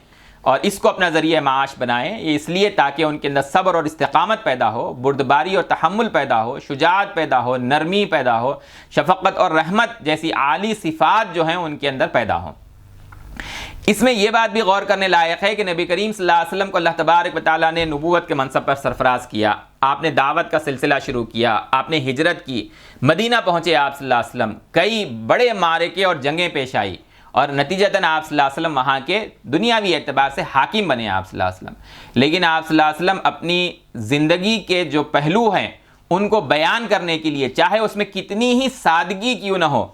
اور اس کو اپنا ذریعہ معاش بنائیں، یہ اس لیے تاکہ ان کے اندر صبر اور استقامت پیدا ہو، بردباری اور تحمل پیدا ہو، شجاعت پیدا ہو، نرمی پیدا ہو، شفقت اور رحمت جیسی عالی صفات جو ہیں ان کے اندر پیدا ہوں۔ اس میں یہ بات بھی غور کرنے لائق ہے کہ نبی کریم صلی اللہ علیہ وسلم کو اللہ تبارک و تعالیٰ نے نبوت کے منصب پر سرفراز کیا، آپ نے دعوت کا سلسلہ شروع کیا، آپ نے ہجرت کی، مدینہ پہنچے آپ صلی اللہ علیہ وسلم، کئی بڑے معرکے اور جنگیں پیش آئی، اور نتیجتاً آپ صلی اللہ علیہ وسلم وہاں کے دنیاوی اعتبار سے حاکم بنے آپ صلی اللہ علیہ وسلم۔ لیکن آپ صلی اللہ علیہ وسلم اپنی زندگی کے جو پہلو ہیں ان کو بیان کرنے کے لیے، چاہے اس میں کتنی ہی سادگی کیوں نہ ہو،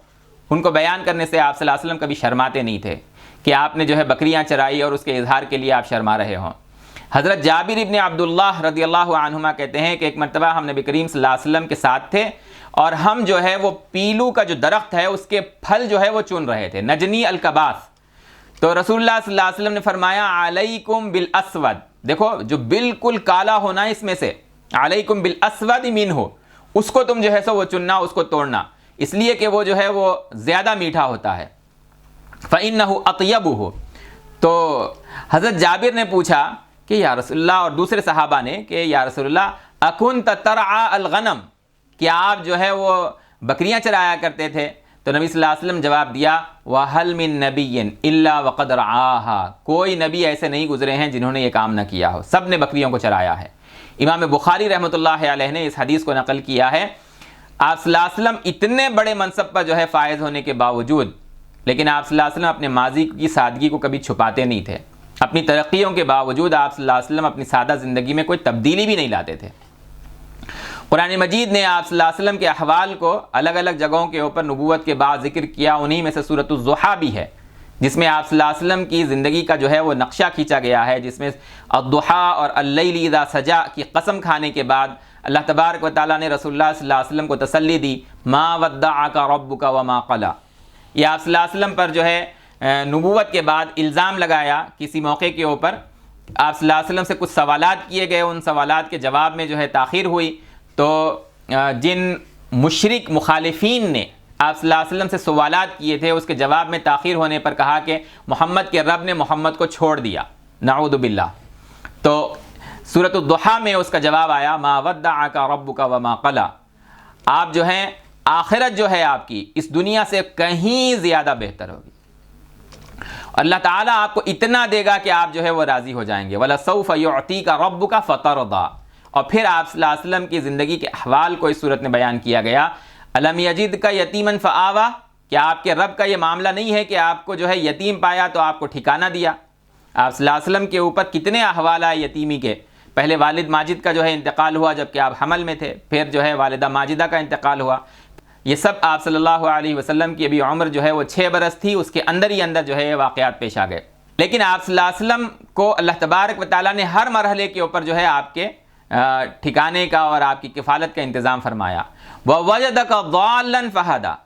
ان کو بیان کرنے سے آپ صلی اللہ علیہ وسلم کبھی شرماتے نہیں تھے کہ آپ نے جو ہے بکریاں چرائی اور اس کے اظہار کے لیے آپ شرما رہے ہوں۔ حضرت جابر ابن عبداللہ رضی اللہ عنہما کہتے ہیں کہ ایک مرتبہ ہم نبی کریم صلی اللہ علیہ وسلم کے ساتھ تھے اور ہم جو ہے وہ پیلو کا جو درخت ہے اس کے پھل جو ہے وہ چن رہے تھے، نجنی الکباس۔ تو رسول اللہ صلی اللہ علیہ وسلم نے فرمایا علیکم بالاسود، دیکھو جو بالکل کالا ہونا اس میں سے، علیکم بالاسود منہ، اس کو تم جو ہے سو وہ چننا، اس کو توڑنا، اس لیے کہ وہ جو ہے وہ زیادہ میٹھا ہوتا ہے، فإنہ اطیبہ۔ تو حضرت جابر نے پوچھا کہ یا رسول اللہ، اور دوسرے صحابہ نے کہ یا رسول اللہ اکنت ترعى الغنم، کیا آپ جو ہے وہ بکریاں چرایا کرتے تھے؟ تو نبی صلی اللہ علیہ وسلم جواب دیا وَهَلْ مِن نَبِيٍّ إِلَّا وَقَدْ رَعَاهَا، کوئی نبی ایسے نہیں گزرے ہیں جنہوں نے یہ کام نہ کیا ہو، سب نے بکریوں کو چرایا ہے۔ امام بخاری رحمۃ اللہ علیہ نے اس حدیث کو نقل کیا ہے۔ آپ صلی اللہ علیہ وسلم اتنے بڑے منصب پر جو ہے فائز ہونے کے باوجود، لیکن آپ صلی اللہ علیہ وسلم اپنے ماضی کی سادگی کو کبھی چھپاتے نہیں تھے، اپنی ترقیوں کے باوجود آپ صلی اللہ علیہ وسلم اپنی سادہ زندگی میں کوئی تبدیلی بھی نہیں لاتے تھے۔ قرآن مجید نے آپ صلی اللہ علیہ وسلم کے احوال کو الگ الگ جگہوں کے اوپر نبوت کے بعد ذکر کیا، انہی میں سے سورۃ الضحیٰ بھی ہے جس میں آپ صلی اللہ علیہ وسلم کی زندگی کا جو ہے وہ نقشہ کھینچا گیا ہے، جس میں الضحیٰ اور اللیل اذا سجا کی قسم کھانے کے بعد اللہ تبارک و تعالیٰ نے رسول اللہ صلی اللہ علیہ وسلم کو تسلی دی، ما ودعک ربک وما قلی۔ یہ آپ صلی اللہ علیہ وسلم پر جو ہے نبوت کے بعد الزام لگایا کسی موقع کے اوپر، آپ صلی اللہ علیہ وسلم سے کچھ سوالات کیے گئے، ان سوالات کے جواب میں جو ہے تاخیر ہوئی، تو جن مشرک مخالفین نے آپ صلی اللہ علیہ وسلم سے سوالات کیے تھے، اس کے جواب میں تاخیر ہونے پر کہا کہ محمد کے رب نے محمد کو چھوڑ دیا، نعوذ باللہ۔ تو سورۃ الضحیٰ میں اس کا جواب آیا، ما ودعک ربک وما قلی۔ آپ جو ہیں آخرت جو ہے آپ کی اس دنیا سے کہیں زیادہ بہتر ہوگی، اللہ تعالیٰ آپ کو اتنا دے گا کہ آپ جو ہے وہ راضی ہو جائیں گے، وَلَسَوْفَ يُعْطِيكَ رَبُّكَ فَتَرْضَىٰ۔ اور پھر آپ صلی اللہ علیہ وسلم کی زندگی کے احوال کو اس صورت میں بیان کیا گیا، الم یجدک یتیما فآویٰ، کیا آپ کے رب کا یہ معاملہ نہیں ہے کہ آپ کو جو ہے یتیم پایا تو آپ کو ٹھکانہ دیا۔ آپ صلی اللہ علیہ وسلم کے اوپر کتنے احوال آئے یتیمی کے، پہلے والد ماجد کا جو ہے انتقال ہوا جبکہ آپ حمل میں تھے، پھر جو ہے والدہ ماجدہ کا انتقال ہوا، یہ سب آپ صلی اللہ علیہ وسلم کی ابھی عمر جو ہے وہ 6 برس تھی، اس کے اندر ہی اندر جو ہے یہ واقعات پیش آ گئے۔ لیکن آپ صلی اللہ علیہ وسلم کو اللہ تبارک و تعالیٰ نے ہر مرحلے کے اوپر جو ہے آپ کے ٹھکانے کا اور آپ کی کفالت کا انتظام فرمایا۔ وَوَجَدَكَ ضَالًّا فَهَدَىٰ،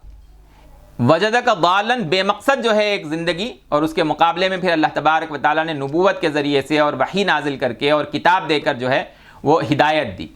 وَجَدَكَ ضَالًّا بے مقصد جو ہے ایک زندگی، اور اس کے مقابلے میں پھر اللہ تبارک و تعالیٰ نے نبوت کے ذریعے سے اور وحی نازل کر کے اور کتاب دے کر جو ہے وہ ہدایت دی۔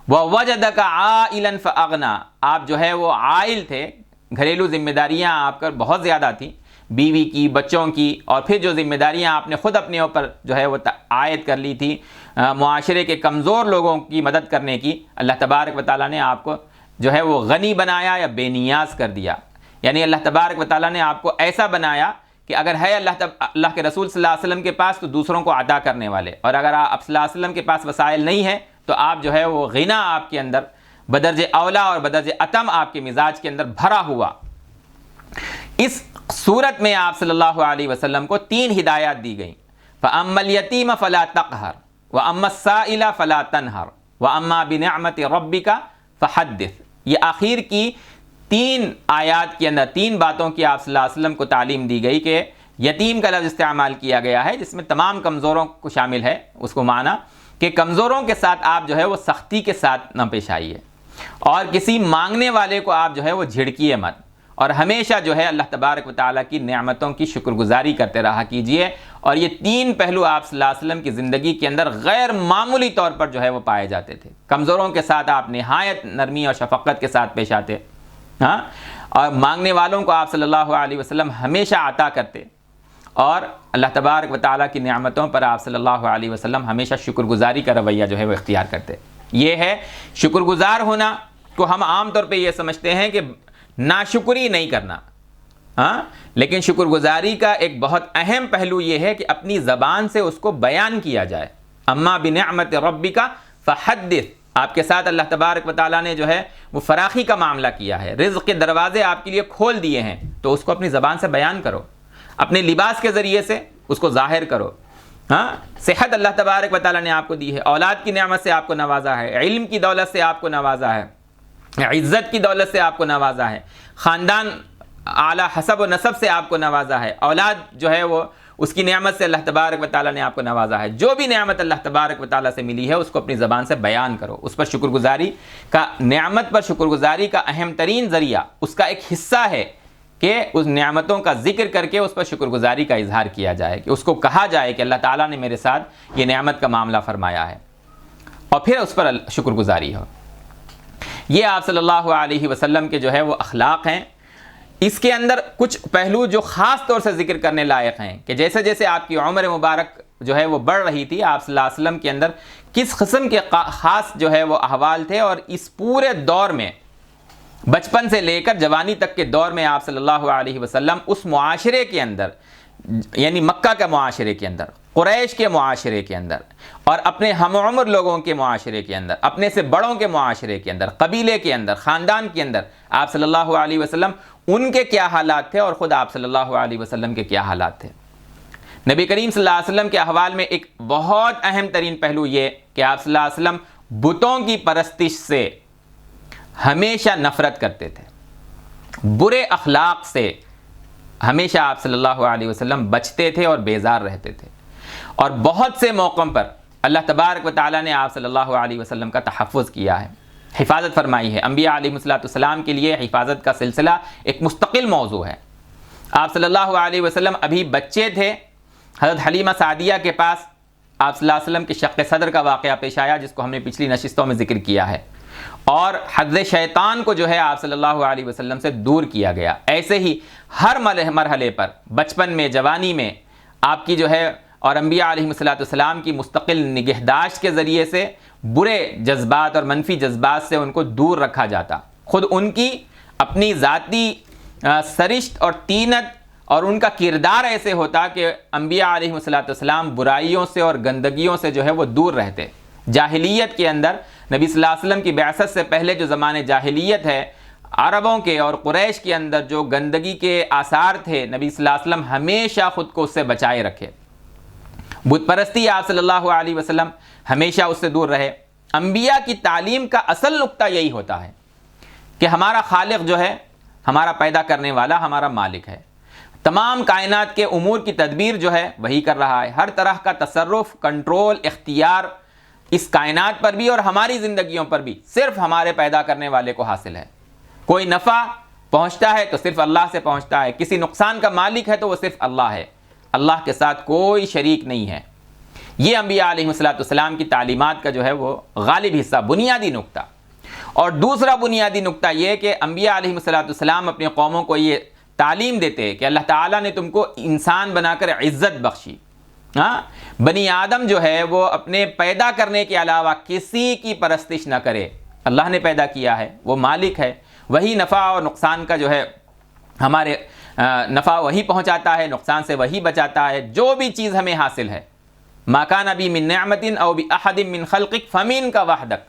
وَوَجَدَكَ عَائِلًا فَأَغْنَىٰ، آپ جو ہے وہ عائل تھے، گھریلو ذمہ داریاں آپ پر بہت زیادہ تھیں، بیوی کی، بچوں کی، اور پھر جو ذمہ داریاں آپ نے خود اپنے اوپر جو ہے وہ عائد کر لی تھی، معاشرے کے کمزور لوگوں کی مدد کرنے کی، اللہ تبارک و تعالیٰ نے آپ کو جو ہے وہ غنی بنایا یا بے نیاز کر دیا۔ یعنی اللہ تبارک و تعالیٰ نے آپ کو ایسا بنایا کہ اگر ہے اللہ کے رسول صلی اللہ علیہ وسلم کے پاس تو دوسروں کو عطا کرنے والے، اور اگر آپ صلی اللہ علیہ وسلم کے پاس وسائل نہیں ہے تو آپ جو ہے وہ غنا آپ کے اندر بدرجہ اولا اور بدرجہ اتم آپ کے مزاج کے اندر بھرا ہوا۔ اس صورت میں آپ صلی اللہ علیہ وسلم کو 3 ہدایات دی گئیں، فَأَمَّا الْيَتِيمَ فَلَا تَقْهَرْ وَأَمَّا السَّائِلَ فَلَا تَنْهَرْ وَأَمَّا بِنِعْمَةِ رَبِّكَ فَحَدِّثْ۔ یہ آخر کی 3 آیات کے اندر 3 باتوں کی آپ صلی اللہ علیہ وسلم کو تعلیم دی گئی کہ یتیم کا لفظ استعمال کیا گیا ہے جس میں تمام کمزوروں کو شامل ہے، اس کو مانا کہ کمزوروں کے ساتھ آپ جو ہے وہ سختی کے ساتھ نہ پیش آئیے، اور کسی مانگنے والے کو آپ جو ہے وہ جھڑکیے مت، اور ہمیشہ جو ہے اللہ تبارک و تعالیٰ کی نعمتوں کی شکر گزاری کرتے رہا کیجئے۔ اور یہ 3 پہلو آپ صلی اللہ علیہ وسلم کی زندگی کے اندر غیر معمولی طور پر جو ہے وہ پائے جاتے تھے۔ کمزوروں کے ساتھ آپ نہایت نرمی اور شفقت کے ساتھ پیش آتے، اور مانگنے والوں کو آپ صلی اللہ علیہ وسلم ہمیشہ عطا کرتے، اور اللہ تبارک و تعالیٰ کی نعمتوں پر آپ صلی اللہ علیہ وسلم ہمیشہ شکر گزاری کا رویہ جو ہے وہ اختیار کرتے۔ یہ ہے شکر گزار ہونا، کو ہم عام طور پہ یہ سمجھتے ہیں کہ ناشکری نہیں کرنا، لیکن شکر گزاری کا ایک بہت اہم پہلو یہ ہے کہ اپنی زبان سے اس کو بیان کیا جائے۔ اما بنعمت ربک فحدث، آپ کے ساتھ اللہ تبارک و تعالیٰ نے جو ہے وہ فراخی کا معاملہ کیا ہے، رزق کے دروازے آپ کے لیے کھول دیے ہیں، تو اس کو اپنی زبان سے بیان کرو، اپنے لباس کے ذریعے سے اس کو ظاہر کرو۔ صحت اللہ تبارک و تعالیٰ نے آپ کو دی ہے، اولاد کی نعمت سے آپ کو نوازا ہے، علم کی دولت سے آپ کو نوازا ہے، عزت کی دولت سے آپ کو نوازا ہے، خاندان اعلیٰ حسب و نسب سے آپ کو نوازا ہے، اولاد جو ہے وہ اس کی نعمت سے اللہ تبارک و تعالیٰ نے آپ کو نوازا ہے۔ جو بھی نعمت اللہ تبارک و تعالیٰ سے ملی ہے اس کو اپنی زبان سے بیان کرو، اس پر شکر گزاری کا، نعمت پر شکر گزاری کا اہم ترین ذریعہ، اس کا ایک حصہ ہے کہ اس نعمتوں کا ذکر کر کے اس پر شکر گزاری کا اظہار کیا جائے، کہ اس کو کہا جائے کہ اللہ تعالیٰ نے میرے ساتھ یہ نعمت کا معاملہ فرمایا ہے، اور پھر اس پر شکر گزاری ہو۔ یہ آپ صلی اللہ علیہ وسلم کے جو ہے وہ اخلاق ہیں۔ اس کے اندر کچھ پہلو جو خاص طور سے ذکر کرنے لائق ہیں کہ جیسے جیسے آپ کی عمر مبارک جو ہے وہ بڑھ رہی تھی، آپ صلی اللہ علیہ وسلم کے اندر کس قسم کے خاص جو ہے وہ احوال تھے، اور اس پورے دور میں بچپن سے لے کر جوانی تک کے دور میں آپ صلی اللہ علیہ وسلم اس معاشرے کے اندر، یعنی مکہ کے معاشرے کے اندر، قریش کے معاشرے کے اندر، اور اپنے ہم عمر لوگوں کے معاشرے کے اندر، اپنے سے بڑوں کے معاشرے کے اندر، قبیلے کے اندر، خاندان کے اندر، آپ صلی اللہ علیہ وسلم ان کے کیا حالات تھے اور خود آپ صلی اللہ علیہ وسلم کے کیا حالات تھے۔ نبی کریم صلی اللہ علیہ وسلم کے احوال میں ایک بہت اہم ترین پہلو یہ کہ آپ صلی اللہ علیہ وسلم بتوں کی پرستش سے ہمیشہ نفرت کرتے تھے، برے اخلاق سے ہمیشہ آپ صلی اللہ علیہ وسلم بچتے تھے اور بیزار رہتے تھے، اور بہت سے موقعوں پر اللہ تبارک و تعالیٰ نے آپ صلی اللہ علیہ وسلم کا تحفظ کیا ہے، حفاظت فرمائی ہے۔ انبیاء علیہ السلام کے لیے حفاظت کا سلسلہ ایک مستقل موضوع ہے۔ آپ صلی اللہ علیہ وسلم ابھی بچے تھے، حضرت حلیمہ سعدیہ کے پاس آپ صلی اللہ علیہ وسلم کے شق صدر کا واقعہ پیش آیا، جس کو ہم نے پچھلی نشستوں میں ذکر کیا ہے، اور حضرت شیطان کو جو ہے آپ صلی اللہ علیہ وسلم سے دور کیا گیا۔ ایسے ہی ہر مرحلے پر، بچپن میں، جوانی میں آپ کی جو ہے اور انبیاء علیہ السلام کی مستقل نگہداشت کے ذریعے سے برے جذبات اور منفی جذبات سے ان کو دور رکھا جاتا۔ خود ان کی اپنی ذاتی سرشت اور طینت اور ان کا کردار ایسے ہوتا کہ انبیاء علیہ السلام برائیوں سے اور گندگیوں سے جو ہے وہ دور رہتے۔ جاہلیت کے اندر نبی صلی اللہ علیہ وسلم کی بعثت سے پہلے جو زمانے جاہلیت ہے، عربوں کے اور قریش کے اندر جو گندگی کے آثار تھے، نبی صلی اللہ علیہ وسلم ہمیشہ خود کو اس سے بچائے رکھے۔ بت پرستی آپ صلی اللہ علیہ وسلم ہمیشہ اس سے دور رہے۔ انبیاء کی تعلیم کا اصل نقطہ یہی ہوتا ہے کہ ہمارا خالق جو ہے، ہمارا پیدا کرنے والا، ہمارا مالک ہے۔ تمام کائنات کے امور کی تدبیر جو ہے وہی کر رہا ہے۔ ہر طرح کا تصرف، کنٹرول، اختیار اس کائنات پر بھی اور ہماری زندگیوں پر بھی صرف ہمارے پیدا کرنے والے کو حاصل ہے۔ کوئی نفع پہنچتا ہے تو صرف اللہ سے پہنچتا ہے، کسی نقصان کا مالک ہے تو وہ صرف اللہ ہے، اللہ کے ساتھ کوئی شریک نہیں ہے۔ یہ انبیاء علیہ السلام کی تعلیمات کا جو ہے وہ غالب حصہ، بنیادی نقطہ۔ اور دوسرا بنیادی نقطہ یہ کہ انبیاء علیہ السلام اپنی قوموں کو یہ تعلیم دیتے کہ اللہ تعالیٰ نے تم کو انسان بنا کر عزت بخشی۔ بنی آدم جو ہے وہ اپنے پیدا کرنے کے علاوہ کسی کی پرستش نہ کرے، اللہ نے پیدا کیا ہے، وہ مالک ہے، وہی نفع اور نقصان کا جو ہے ہمارے نفع وہی پہنچاتا ہے، نقصان سے وہی بچاتا ہے۔ جو بھی چیز ہمیں حاصل ہے، ما کان بی من نعمت او باحد من خلقک فمنک وحدک،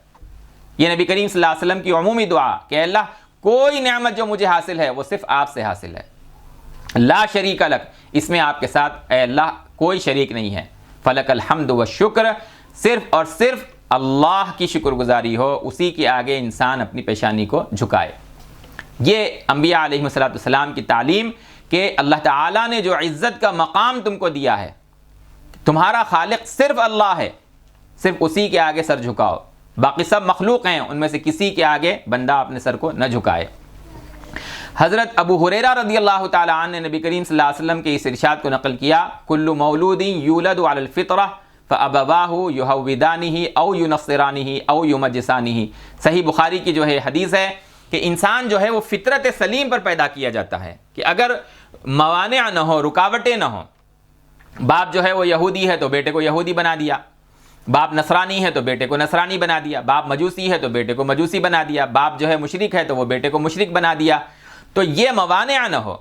یہ نبی کریم صلی اللہ علیہ وسلم کی عمومی دعا کہ اللہ کوئی نعمت جو مجھے حاصل ہے وہ صرف آپ سے حاصل ہے، لا شریک لک، اس میں آپ کے ساتھ اے اللہ کوئی شریک نہیں ہے، فلک الحمد والشکر، صرف اور صرف اللہ کی شکر گزاری ہو، اسی کے آگے انسان اپنی پیشانی کو جھکائے۔ یہ انبیاء علیہ السلام کی تعلیم کہ اللہ تعالیٰ نے جو عزت کا مقام تم کو دیا ہے، تمہارا خالق صرف اللہ ہے، صرف اسی کے آگے سر جھکاؤ، باقی سب مخلوق ہیں، ان میں سے کسی کے آگے بندہ اپنے سر کو نہ جھکائے۔ حضرت ابو ہریرہ رضی اللہ تعالی عنہ نے نبی کریم صلی اللہ علیہ وسلم کے اس ارشاد کو نقل کیا، کل مولود یولد علی الفطرہ فابواہ یہودانہ او ینصرانہ او یمجسانہ۔ صحیح بخاری کی جو ہے حدیث ہے کہ انسان جو ہے وہ فطرت سلیم پر پیدا کیا جاتا ہے، کہ اگر موانع نہ ہو، رکاوٹیں نہ ہوں، باپ جو ہے وہ یہودی ہے تو بیٹے کو یہودی بنا دیا، باپ نصرانی ہے تو بیٹے کو نصرانی بنا دیا، باپ مجوسی ہے تو بیٹے کو مجوسی بنا دیا، باپ جو ہے مشرک ہے تو وہ بیٹے کو مشرک بنا دیا، تو یہ موانع نہ ہو،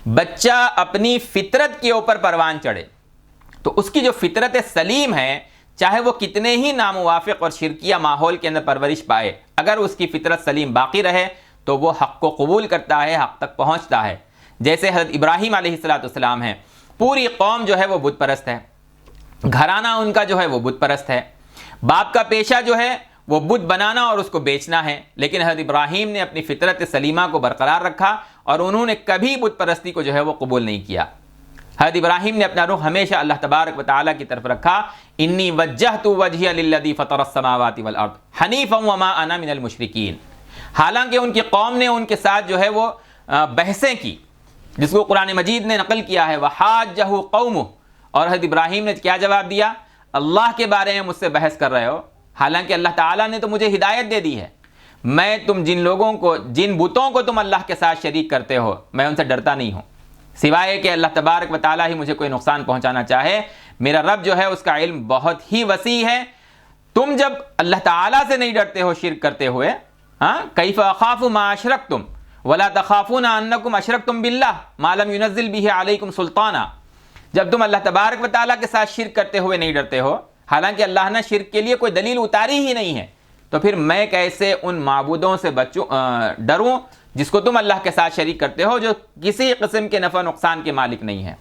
بچہ اپنی فطرت کے اوپر پروان چڑھے، تو اس کی جو فطرت سلیم ہے، چاہے وہ کتنے ہی ناموافق اور شرکیہ ماحول کے اندر پرورش پائے، اگر اس کی فطرت سلیم باقی رہے تو وہ حق کو قبول کرتا ہے، حق تک پہنچتا ہے۔ جیسے حضرت ابراہیم علیہ السلام ہیں، پوری قوم جو ہے وہ بت پرست ہے، گھرانہ ان کا جو ہے وہ بت پرست ہے، باپ کا پیشہ جو ہے وہ بت بنانا اور اس کو بیچنا ہے، لیکن حضرت ابراہیم نے اپنی فطرت سلیمہ کو برقرار رکھا اور انہوں نے کبھی بت پرستی کو جو ہے وہ قبول نہیں کیا۔ حضرت ابراہیم نے اپنا رخ ہمیشہ اللہ تبارک و تعالیٰ کی طرف رکھا، انی وجہت وجہی للذی فطر السماوات والارض حنیفا وما انا من المشرکین۔ حالانکہ ان کی قوم نے ان کے ساتھ جو ہے وہ بحثیں کی، جس کو قرآن مجید نے نقل کیا ہے، وحاجہ قومہ، اور حضرت ابراہیم نے کیا جواب دیا، اللہ کے بارے میں مجھ سے بحث کر رہے ہو، حالانکہ اللہ تعالیٰ نے تو مجھے ہدایت دے دی ہے، میں تم جن لوگوں کو، جن بتوں کو تم اللہ کے ساتھ شریک کرتے ہو، میں ان سے ڈرتا نہیں ہوں، سوائے کہ اللہ تبارک و تعالیٰ ہی مجھے کوئی نقصان پہنچانا چاہے، میرا رب جو ہے اس کا علم بہت ہی وسیع ہے۔ تم جب اللہ تعالیٰ سے نہیں ڈرتے ہو شرک کرتے ہوئے، کیف اخاف ما اشرکتم ولا تخافون انکم اشرکتم باللہ ما لم ينزل به علیکم سلطانا، جب تم اللہ تبارک و تعالیٰ کے ساتھ شرک کرتے ہوئے نہیں ڈرتے ہو، حالانکہ اللہ نے شرک کے لیے کوئی دلیل اتاری ہی نہیں ہے، تو پھر میں کیسے ان معبودوں سے ڈروں جس کو تم اللہ کے ساتھ شریک کرتے ہو، جو کسی قسم کے نفع نقصان کے مالک نہیں ہے۔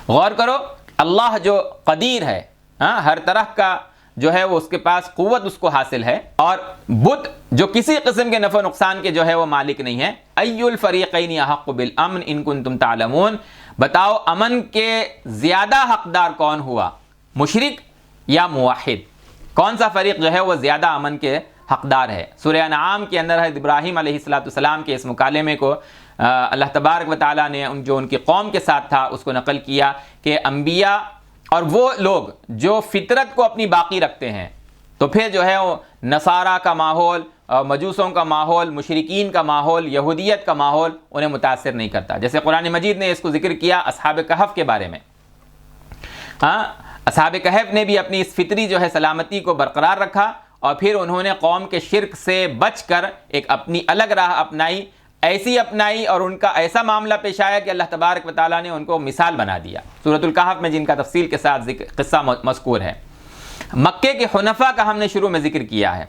غور کرو، اللہ جو قدیر ہے، ہر طرح کا جو ہے وہ اس کے پاس قوت اس کو حاصل ہے، اور بت جو کسی قسم کے نفع و نقصان کے جو ہے وہ مالک نہیں ہے۔ ای الفریقین احق بالامن ان کنتم تعلمون، بتاؤ امن کے زیادہ حقدار کون ہوا، مشرک یا موحد؟ کون سا فریق جو ہے وہ زیادہ امن کے حقدار ہے؟ سورہ انعام کے اندر حضرت ابراہیم علیہ السلام کے اس مکالمے کو اللہ تبارک و تعالیٰ نے جو ان کی قوم کے ساتھ تھا اس کو نقل کیا کہ انبیاء اور وہ لوگ جو فطرت کو اپنی باقی رکھتے ہیں، تو پھر جو ہے وہ نصارہ کا ماحول، مجوسوں کا ماحول، مشرکین کا ماحول، یہودیت کا ماحول انہیں متاثر نہیں کرتا۔ جیسے قرآن مجید نے اس کو ذکر کیا اصحاب کہف کے بارے میں، اصحاب کہف نے بھی اپنی اس فطری جو ہے سلامتی کو برقرار رکھا، اور پھر انہوں نے قوم کے شرک سے بچ کر ایک اپنی الگ راہ اپنائی، ایسی اپنائی، اور ان کا ایسا معاملہ پیش آیا کہ اللہ تبارک و تعالیٰ نے ان کو مثال بنا دیا سورۃ الکہف میں، جن کا تفصیل کے ساتھ قصہ مذکور ہے۔ مکے کے حنفاء کا ہم نے شروع میں ذکر کیا ہے،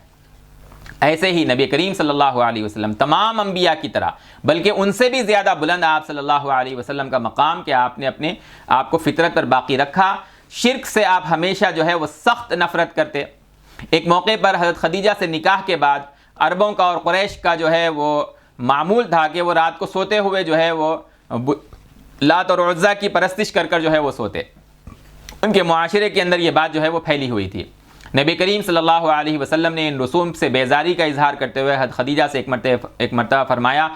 ایسے ہی نبی کریم صلی اللہ علیہ وسلم تمام انبیاء کی طرح، بلکہ ان سے بھی زیادہ بلند آپ صلی اللہ علیہ وسلم کا مقام کہ آپ نے اپنے آپ کو فطرت پر باقی رکھا، شرک سے آپ ہمیشہ جو ہے وہ سخت نفرت کرتے۔ ایک موقع پر حضرت خدیجہ سے نکاح کے بعد عربوں کا اور قریش کا جو ہے وہ معمول تھا کہ وہ رات کو سوتے ہوئے جو ہے وہ لات اور عزا کی پرستش کر کر جو ہے وہ سوتے، ان کے معاشرے کے اندر یہ بات جو ہے وہ پھیلی ہوئی تھی۔ نبی کریم صلی اللہ علیہ وسلم نے ان رسوم سے بیزاری کا اظہار کرتے ہوئے حضرت خدیجہ سے ایک مرتبہ فرمایا،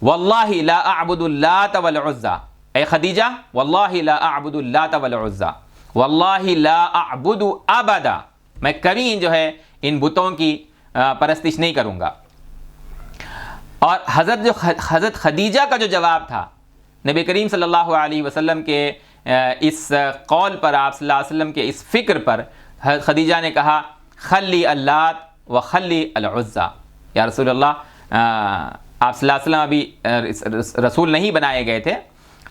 واللہ لا اعبد اللات والعزا، اے خدیجہ واللہ لا اعبد اللات والعزا، واللہ لا اعبد ابدا، میں کبھی جو ہے ان بتوں کی پرستش نہیں کروں گا۔ اور حضرت خدیجہ کا جو جواب تھا نبی کریم صلی اللہ علیہ وسلم کے اس قول پر، آپ صلی اللہ علیہ وسلم کے اس فکر پر، حضرت خدیجہ نے کہا خلی اللات و خلی العزا، یا رسول اللہ، آپ صلی اللہ علیہ وسلم ابھی رسول نہیں بنائے گئے تھے۔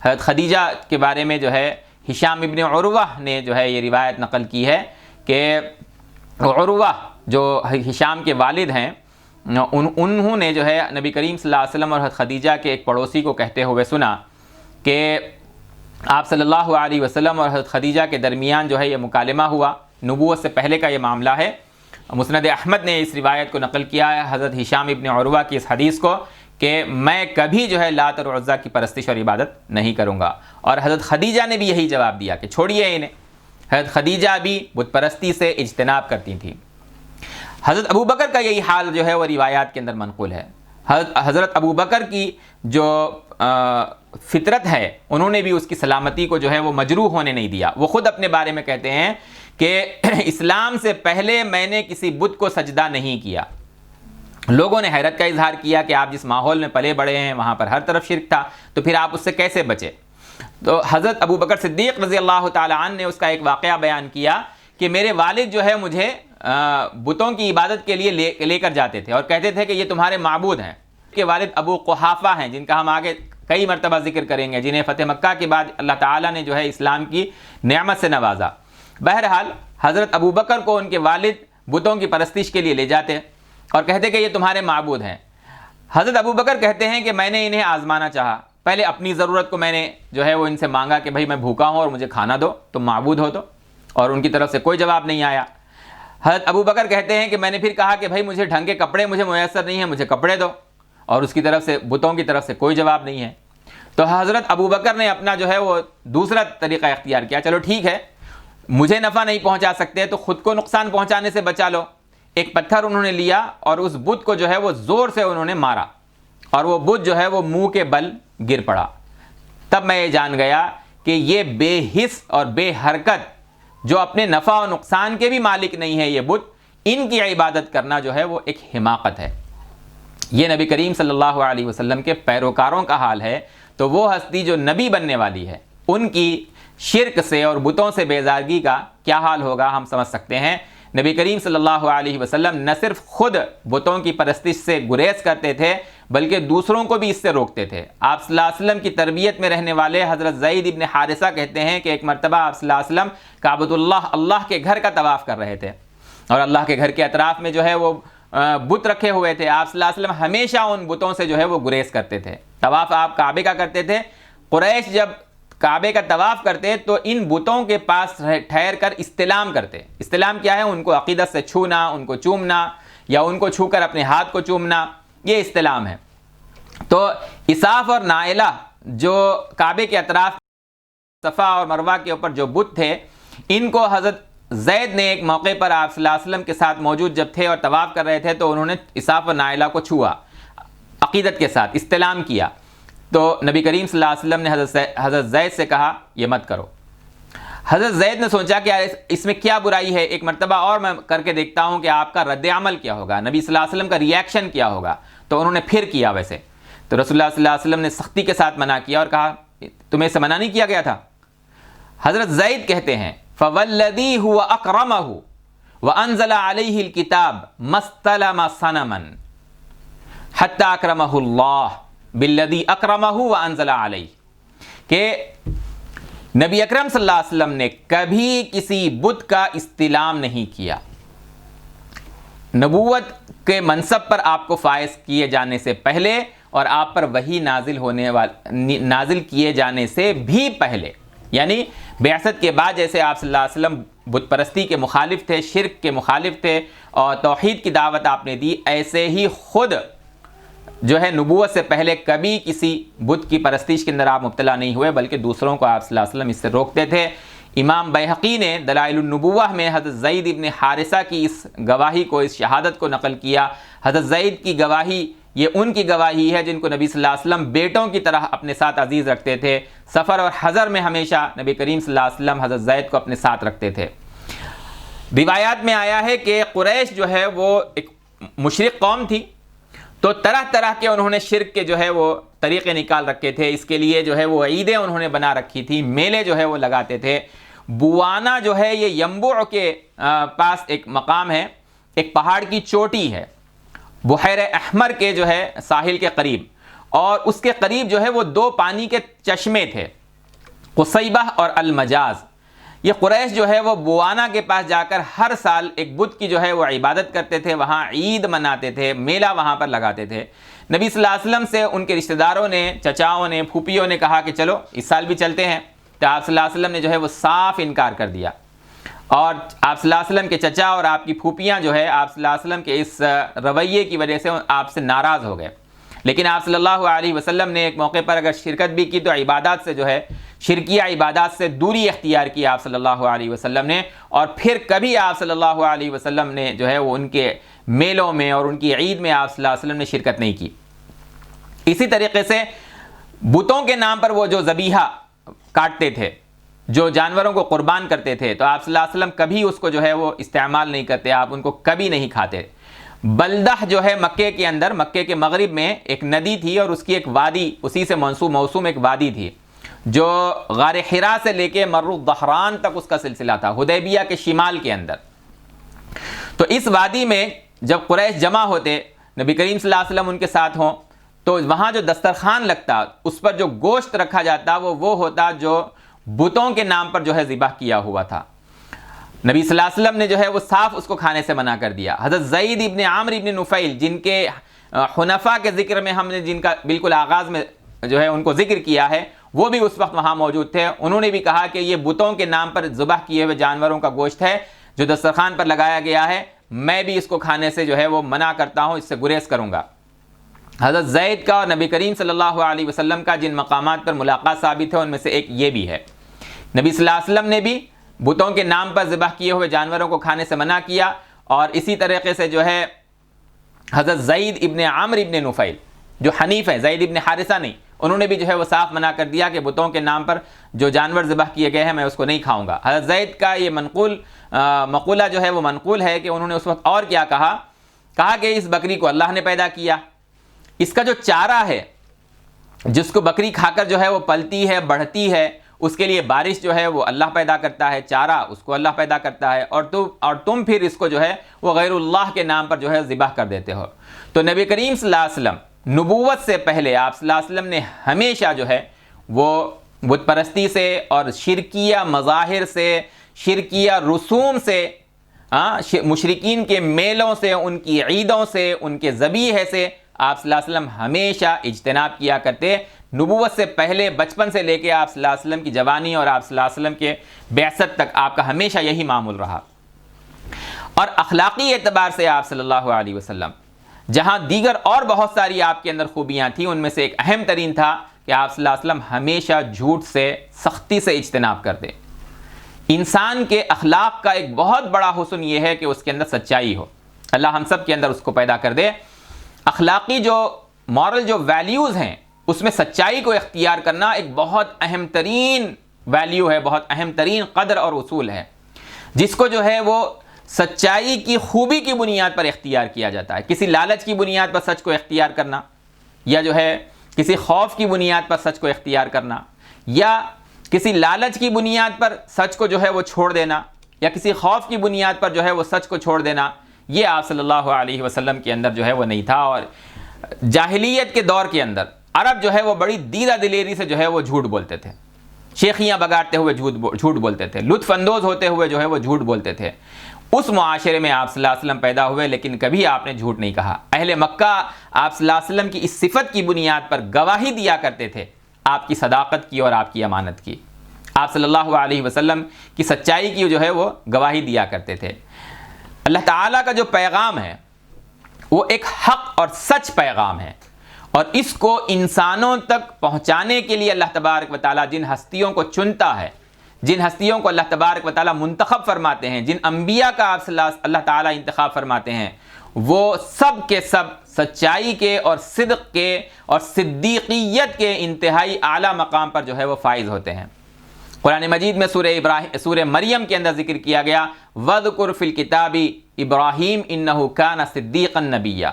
حضرت خدیجہ کے بارے میں جو ہے ہشام ابن عروہ نے جو ہے یہ روایت نقل کی ہے کہ عروہ جو ہشام کے والد ہیں، انہوں نے جو ہے نبی کریم صلی اللہ علیہ وسلم اور حضرت خدیجہ کے ایک پڑوسی کو کہتے ہوئے سنا کہ آپ صلی اللہ علیہ وسلم اور حضرت خدیجہ کے درمیان جو ہے یہ مکالمہ ہوا، نبوت سے پہلے کا یہ معاملہ ہے۔ مسند احمد نے اس روایت کو نقل کیا ہے حضرت ہشام ابن عروہ کی اس حدیث کو کہ میں کبھی جو ہے لات اور عزا کی پرستش اور عبادت نہیں کروں گا، اور حضرت خدیجہ نے بھی یہی جواب دیا کہ چھوڑیے انہیں۔ حضرت خدیجہ بھی بت پرستی سے اجتناب کرتی تھیں۔ حضرت ابو بکر کا یہی حال جو ہے وہ روایات کے اندر منقول ہے۔ حضرت ابو بکر کی جو فطرت ہے، انہوں نے بھی اس کی سلامتی کو جو ہے وہ مجروح ہونے نہیں دیا۔ وہ خود اپنے بارے میں کہتے ہیں کہ اسلام سے پہلے میں نے کسی بت کو سجدہ نہیں کیا۔ لوگوں نے حیرت کا اظہار کیا کہ آپ جس ماحول میں پلے بڑے ہیں وہاں پر ہر طرف شرک تھا، تو پھر آپ اس سے کیسے بچے؟ تو حضرت ابو بکر صدیق رضی اللہ تعالی عنہ نے اس کا ایک واقعہ بیان کیا کہ میرے والد جو ہے مجھے بتوں کی عبادت کے لیے لے کر جاتے تھے اور کہتے تھے کہ یہ تمہارے معبود ہیں۔ کہ والد ابو قحافہ ہیں، جن کا ہم آگے کئی مرتبہ ذکر کریں گے، جنہیں فتح مکہ کے بعد اللہ تعالیٰ نے جو ہے اسلام کی نعمت سے نوازا۔ بہرحال حضرت ابو بکر کو ان کے والد بتوں کی پرستش کے لیے لے جاتے اور کہتے کہ یہ تمہارے معبود ہیں۔ حضرت ابو بکر کہتے ہیں کہ میں نے انہیں آزمانا چاہا، پہلے اپنی ضرورت کو میں نے جو ہے وہ ان سے مانگا کہ بھائی میں بھوکا ہوں اور مجھے کھانا دو، تم معبود ہو تو، اور ان کی طرف سے کوئی جواب نہیں آیا۔ حضرت ابو بکر کہتے ہیں کہ میں نے پھر کہا کہ بھائی مجھے ڈھنگ کے کپڑے مجھے میسر نہیں ہیں، مجھے کپڑے دو، اور اس کی طرف سے بتوں کی طرف سے کوئی جواب نہیں ہے۔ تو حضرت ابو بکر نے اپنا جو ہے وہ دوسرا طریقہ اختیار کیا، چلو ٹھیک ہے، مجھے نفع نہیں پہنچا سکتے تو خود کو نقصان پہنچانے سے بچا لو۔ ایک پتھر انہوں نے لیا اور اس بت کو جو ہے وہ زور سے انہوں نے مارا، اور وہ بت جو ہے وہ منہ کے بل گر پڑا۔ تب میں یہ جان گیا کہ یہ بے حس اور بے حرکت جو اپنے نفع و نقصان کے بھی مالک نہیں ہے یہ بت، ان کی عبادت کرنا جو ہے وہ ایک حماقت ہے۔ یہ نبی کریم صلی اللہ علیہ وسلم کے پیروکاروں کا حال ہے، تو وہ ہستی جو نبی بننے والی ہے ان کی شرک سے اور بتوں سے بیزارگی کا کیا حال ہوگا ہم سمجھ سکتے ہیں۔ نبی کریم صلی اللہ علیہ وسلم نہ صرف خود بتوں کی پرستش سے گریز کرتے تھے بلکہ دوسروں کو بھی اس سے روکتے تھے۔ آپ صلی اللہ علیہ وسلم کی تربیت میں رہنے والے حضرت زید ابن حارثہ کہتے ہیں کہ ایک مرتبہ آپ صلی اللہ علیہ وسلم کعبۃ اللہ کے گھر کا طواف کر رہے تھے، اور اللہ کے گھر کے اطراف میں جو ہے وہ بت رکھے ہوئے تھے۔ آپ صلی اللہ علیہ وسلم ہمیشہ ان بتوں سے جو ہے وہ گریز کرتے تھے۔ طواف آپ کعبے کا کرتے تھے۔ قریش جب کعبے کا طواف کرتے تو ان بتوں کے پاس ٹھہر کر استلام کرتے. استلام کیا ہے؟ ان کو عقیدت سے چھونا، ان کو چومنا، یا ان کو چھو کر اپنے ہاتھ کو چومنا، یہ استلام ہے. تو اساف اور نائلہ جو کعبے کے اطراف صفا اور مروہ کے اوپر جو بت تھے، ان کو حضرت زید نے ایک موقع پر آپ صلی اللہ علیہ وسلم کے ساتھ موجود جب تھے اور طواف کر رہے تھے تو انہوں نے اساف اور نائلہ کو چھوا، عقیدت کے ساتھ استلام کیا. تو نبی کریم صلی اللہ علیہ وسلم نے حضرت زید سے کہا یہ مت کرو. حضرت زید نے سوچا کہ اس میں کیا برائی ہے، ایک مرتبہ اور میں کر کے دیکھتا ہوں کہ آپ کا رد عمل کیا ہوگا، نبی صلی اللہ علیہ وسلم کا ری ایکشن کیا ہوگا. تو انہوں نے پھر کیا ویسے. تو رسول اللہ صلی اللہ علیہ وسلم نے سختی کے ساتھ منع کیا اور کہا تمہیں اسے منع نہیں کیا گیا تھا. حضرت زید کہتے ہیں فوالذی هو اکرمہ وانزل علیہ الکتاب ما استلم صنما حتی اکرمہ اللہ بالذی اکرمہ وانزل علیہ، کہ نبی اکرم صلی اللہ علیہ وسلم نے کبھی کسی بت کا استلام نہیں کیا. نبوت کے منصب پر آپ کو فائز کیے جانے سے پہلے اور آپ پر وحی نازل کیے جانے سے بھی پہلے، یعنی بعثت کے بعد جیسے آپ صلی اللہ علیہ وسلم بت پرستی کے مخالف تھے، شرک کے مخالف تھے اور توحید کی دعوت آپ نے دی، ایسے ہی خود جو ہے نبوت سے پہلے کبھی کسی بت کی پرستش کے اندر آپ مبتلا نہیں ہوئے، بلکہ دوسروں کو آپ صلی اللہ علیہ وسلم اس سے روکتے تھے. امام بیہقی نے دلائل النبوہ میں حضرت زید ابن حارثہ کی اس گواہی کو، اس شہادت کو نقل کیا. حضرت زید کی گواہی یہ ان کی گواہی ہے جن کو نبی صلی اللہ علیہ وسلم بیٹوں کی طرح اپنے ساتھ عزیز رکھتے تھے. سفر اور حضر میں ہمیشہ نبی کریم صلی اللہ علیہ وسلم حضرت زید کو اپنے ساتھ رکھتے تھے. روایات میں آیا ہے کہ قریش جو ہے وہ ایک مشرک قوم تھی، تو طرح طرح کے انہوں نے شرک کے جو ہے وہ طریقے نکال رکھے تھے. اس کے لیے جو ہے وہ عیدیں انہوں نے بنا رکھی تھی، میلے جو ہے وہ لگاتے تھے. بوانا جو ہے یہ ینبوع کے پاس ایک مقام ہے، ایک پہاڑ کی چوٹی ہے بحیر احمر کے جو ہے ساحل کے قریب، اور اس کے قریب جو ہے وہ دو پانی کے چشمے تھے، قصیبہ اور المجاز. یہ قریش جو ہے وہ بوانا کے پاس جا کر ہر سال ایک بت کی جو ہے وہ عبادت کرتے تھے، وہاں عید مناتے تھے، میلہ وہاں پر لگاتے تھے. نبی صلی اللہ علیہ وسلم سے ان کے رشتہ داروں نے، چچاؤں نے، پھوپھیوں نے کہا کہ چلو اس سال بھی چلتے ہیں. تو آپ صلی اللہ علیہ وسلم نے جو ہے وہ صاف انکار کر دیا، اور آپ صلی اللہ علیہ وسلم کے چچا اور آپ کی پھوپھیاں جو ہے آپ صلی اللہ علیہ وسلم کے اس رویے کی وجہ سے آپ سے ناراض ہو گئے. لیکن آپ صلی اللہ علیہ وسلم نے ایک موقع پر اگر شرکت بھی کی تو عبادات سے جو ہے شرکیہ عبادات سے دوری اختیار کی آپ صلی اللہ علیہ وسلم نے، اور پھر کبھی آپ صلی اللہ علیہ وسلم نے جو ہے وہ ان کے میلوں میں اور ان کی عید میں آپ صلی اللہ علیہ وسلم نے شرکت نہیں کی. اسی طریقے سے بتوں کے نام پر وہ جو ذبیحہ کاٹتے تھے، جو جانوروں کو قربان کرتے تھے، تو آپ صلی اللہ علیہ وسلم کبھی اس کو جو ہے وہ استعمال نہیں کرتے، آپ ان کو کبھی نہیں کھاتے. بلدہ جو ہے مکے کے اندر، مکے کے مغرب میں ایک ندی تھی اور اس کی ایک وادی، اسی سے موسوم ایک وادی تھی جو غار حرا سے لے کے مر الظہران تک اس کا سلسلہ تھا، حدیبیہ کے شمال کے اندر. تو اس وادی میں جب قریش جمع ہوتے، نبی کریم صلی اللہ علیہ وسلم ان کے ساتھ ہوں، تو وہاں جو دسترخوان لگتا، اس پر جو گوشت رکھا جاتا وہ ہوتا جو بتوں کے نام پر جو ہے ذبح کیا ہوا تھا. نبی صلی اللہ علیہ وسلم نے جو ہے وہ صاف اس کو کھانے سے منع کر دیا. حضرت زید ابن عامر ابن نفیل، جن کے حنفاء کے ذکر میں ہم نے جن کا بالکل آغاز میں جو ہے ان کو ذکر کیا ہے، وہ بھی اس وقت وہاں موجود تھے. انہوں نے بھی کہا کہ یہ بتوں کے نام پر ذبح کیے ہوئے جانوروں کا گوشت ہے جو دسترخوان پر لگایا گیا ہے، میں بھی اس کو کھانے سے جو ہے وہ منع کرتا ہوں، اس سے گریز کروں گا. حضرت زید کا اور نبی کریم صلی اللہ علیہ وسلم کا جن مقامات پر ملاقات ثابت ہے ان میں سے ایک یہ بھی ہے. نبی صلی اللہ علیہ وسلم نے بھی بتوں کے نام پر ذبح کیے ہوئے جانوروں کو کھانے سے منع کیا، اور اسی طریقے سے جو ہے حضرت زید ابن عامر ابن نفیل جو حنیف ہے، زید ابن حارثہ نہیں، انہوں نے بھی جو ہے وہ صاف منع کر دیا کہ بتوں کے نام پر جو جانور ذبح کیے گئے ہیں میں اس کو نہیں کھاؤں گا. حضرت زید کا یہ مقولہ جو ہے وہ منقول ہے کہ انہوں نے اس وقت اور کیا کہا کہ اس بکری کو اللہ نے پیدا کیا، اس کا جو چارہ ہے جس کو بکری کھا کر جو ہے وہ پلتی ہے، بڑھتی ہے، اس کے لیے بارش جو ہے وہ اللہ پیدا کرتا ہے، چارہ اس کو اللہ پیدا کرتا ہے، اور تم پھر اس کو جو ہے وہ غیر اللہ کے نام پر جو ہے ذبح کر دیتے ہو. تو نبی کریم صلی اللہ علیہ وسلم نبوت سے پہلے آپ صلی اللہ علیہ وسلم نے ہمیشہ جو ہے وہ بت پرستی سے اور شرکیہ مظاہر سے، شرکیہ رسوم سے، مشرکین کے میلوں سے، ان کی عیدوں سے، ان کے ذبیحے سے آپ صلی اللہ علیہ وسلم ہمیشہ اجتناب کیا کرتے نبوت سے پہلے بچپن سے لے کے آپ صلی اللہ علیہ وسلم کی جوانی اور آپ صلی اللہ علیہ وسلم کے بعثت تک آپ کا ہمیشہ یہی معمول رہا. اور اخلاقی اعتبار سے آپ صلی اللہ علیہ وسلم جہاں دیگر اور بہت ساری آپ کے اندر خوبیاں تھیں، ان میں سے ایک اہم ترین تھا کہ آپ صلی اللہ علیہ وسلم ہمیشہ جھوٹ سے سختی سے اجتناب کرتے. انسان کے اخلاق کا ایک بہت بڑا حسن یہ ہے کہ اس کے اندر سچائی ہو. اللہ ہم سب کے اندر اس کو پیدا کر دے. اخلاقی جو مورل جو ویلیوز ہیں اس میں سچائی کو اختیار کرنا ایک بہت اہم ترین ویلیو ہے، بہت اہم ترین قدر اور اصول ہے، جس کو جو ہے وہ سچائی کی خوبی کی بنیاد پر اختیار کیا جاتا ہے. کسی لالچ کی بنیاد پر سچ کو اختیار کرنا، یا جو ہے کسی خوف کی بنیاد پر سچ کو اختیار کرنا، یا کسی لالچ کی بنیاد پر سچ کو جو ہے وہ چھوڑ دینا، یا کسی خوف کی بنیاد پر جو ہے وہ سچ کو چھوڑ دینا، یہ آپ صلی اللہ علیہ وسلم کے اندر جو ہے وہ نہیں تھا. اور جاہلیت کے دور کے اندر عرب جو ہے وہ بڑی دیدہ دلیری سے جو ہے وہ جھوٹ بولتے تھے، شیخیاں بگاڑتے ہوئے جھوٹ بولتے تھے، لطف اندوز ہوتے ہوئے جو ہے وہ جھوٹ بولتے تھے. اس معاشرے میں آپ صلی اللہ علیہ وسلم پیدا ہوئے، لیکن کبھی آپ نے جھوٹ نہیں کہا. اہل مکہ آپ صلی اللہ علیہ وسلم کی اس صفت کی بنیاد پر گواہی دیا کرتے تھے، آپ کی صداقت کی اور آپ کی امانت کی. آپ صلی اللہ علیہ وسلم کی سچائی کی جو ہے وہ گواہی دیا کرتے تھے. اللہ تعالیٰ کا جو پیغام ہے وہ ایک حق اور سچ پیغام ہے، اور اس کو انسانوں تک پہنچانے کے لیے اللہ تبارک و تعالیٰ جن ہستیوں کو چنتا ہے، جن ہستیوں کو اللہ تبارک و تعالیٰ منتخب فرماتے ہیں، جن انبیاء کا آپ اللہ تعالیٰ انتخاب فرماتے ہیں، وہ سب کے سب سچائی کے اور صدق کے اور صدیقیت کے انتہائی اعلیٰ مقام پر جو ہے وہ فائز ہوتے ہیں. قرآن مجید میں سورہ مریم کے اندر ذکر کیا گیا وَذْكُرْ فِي الْكِتَابِ ابراہیم اِنَّهُ كَانَ صِدِّيقًا نَبِيًّا.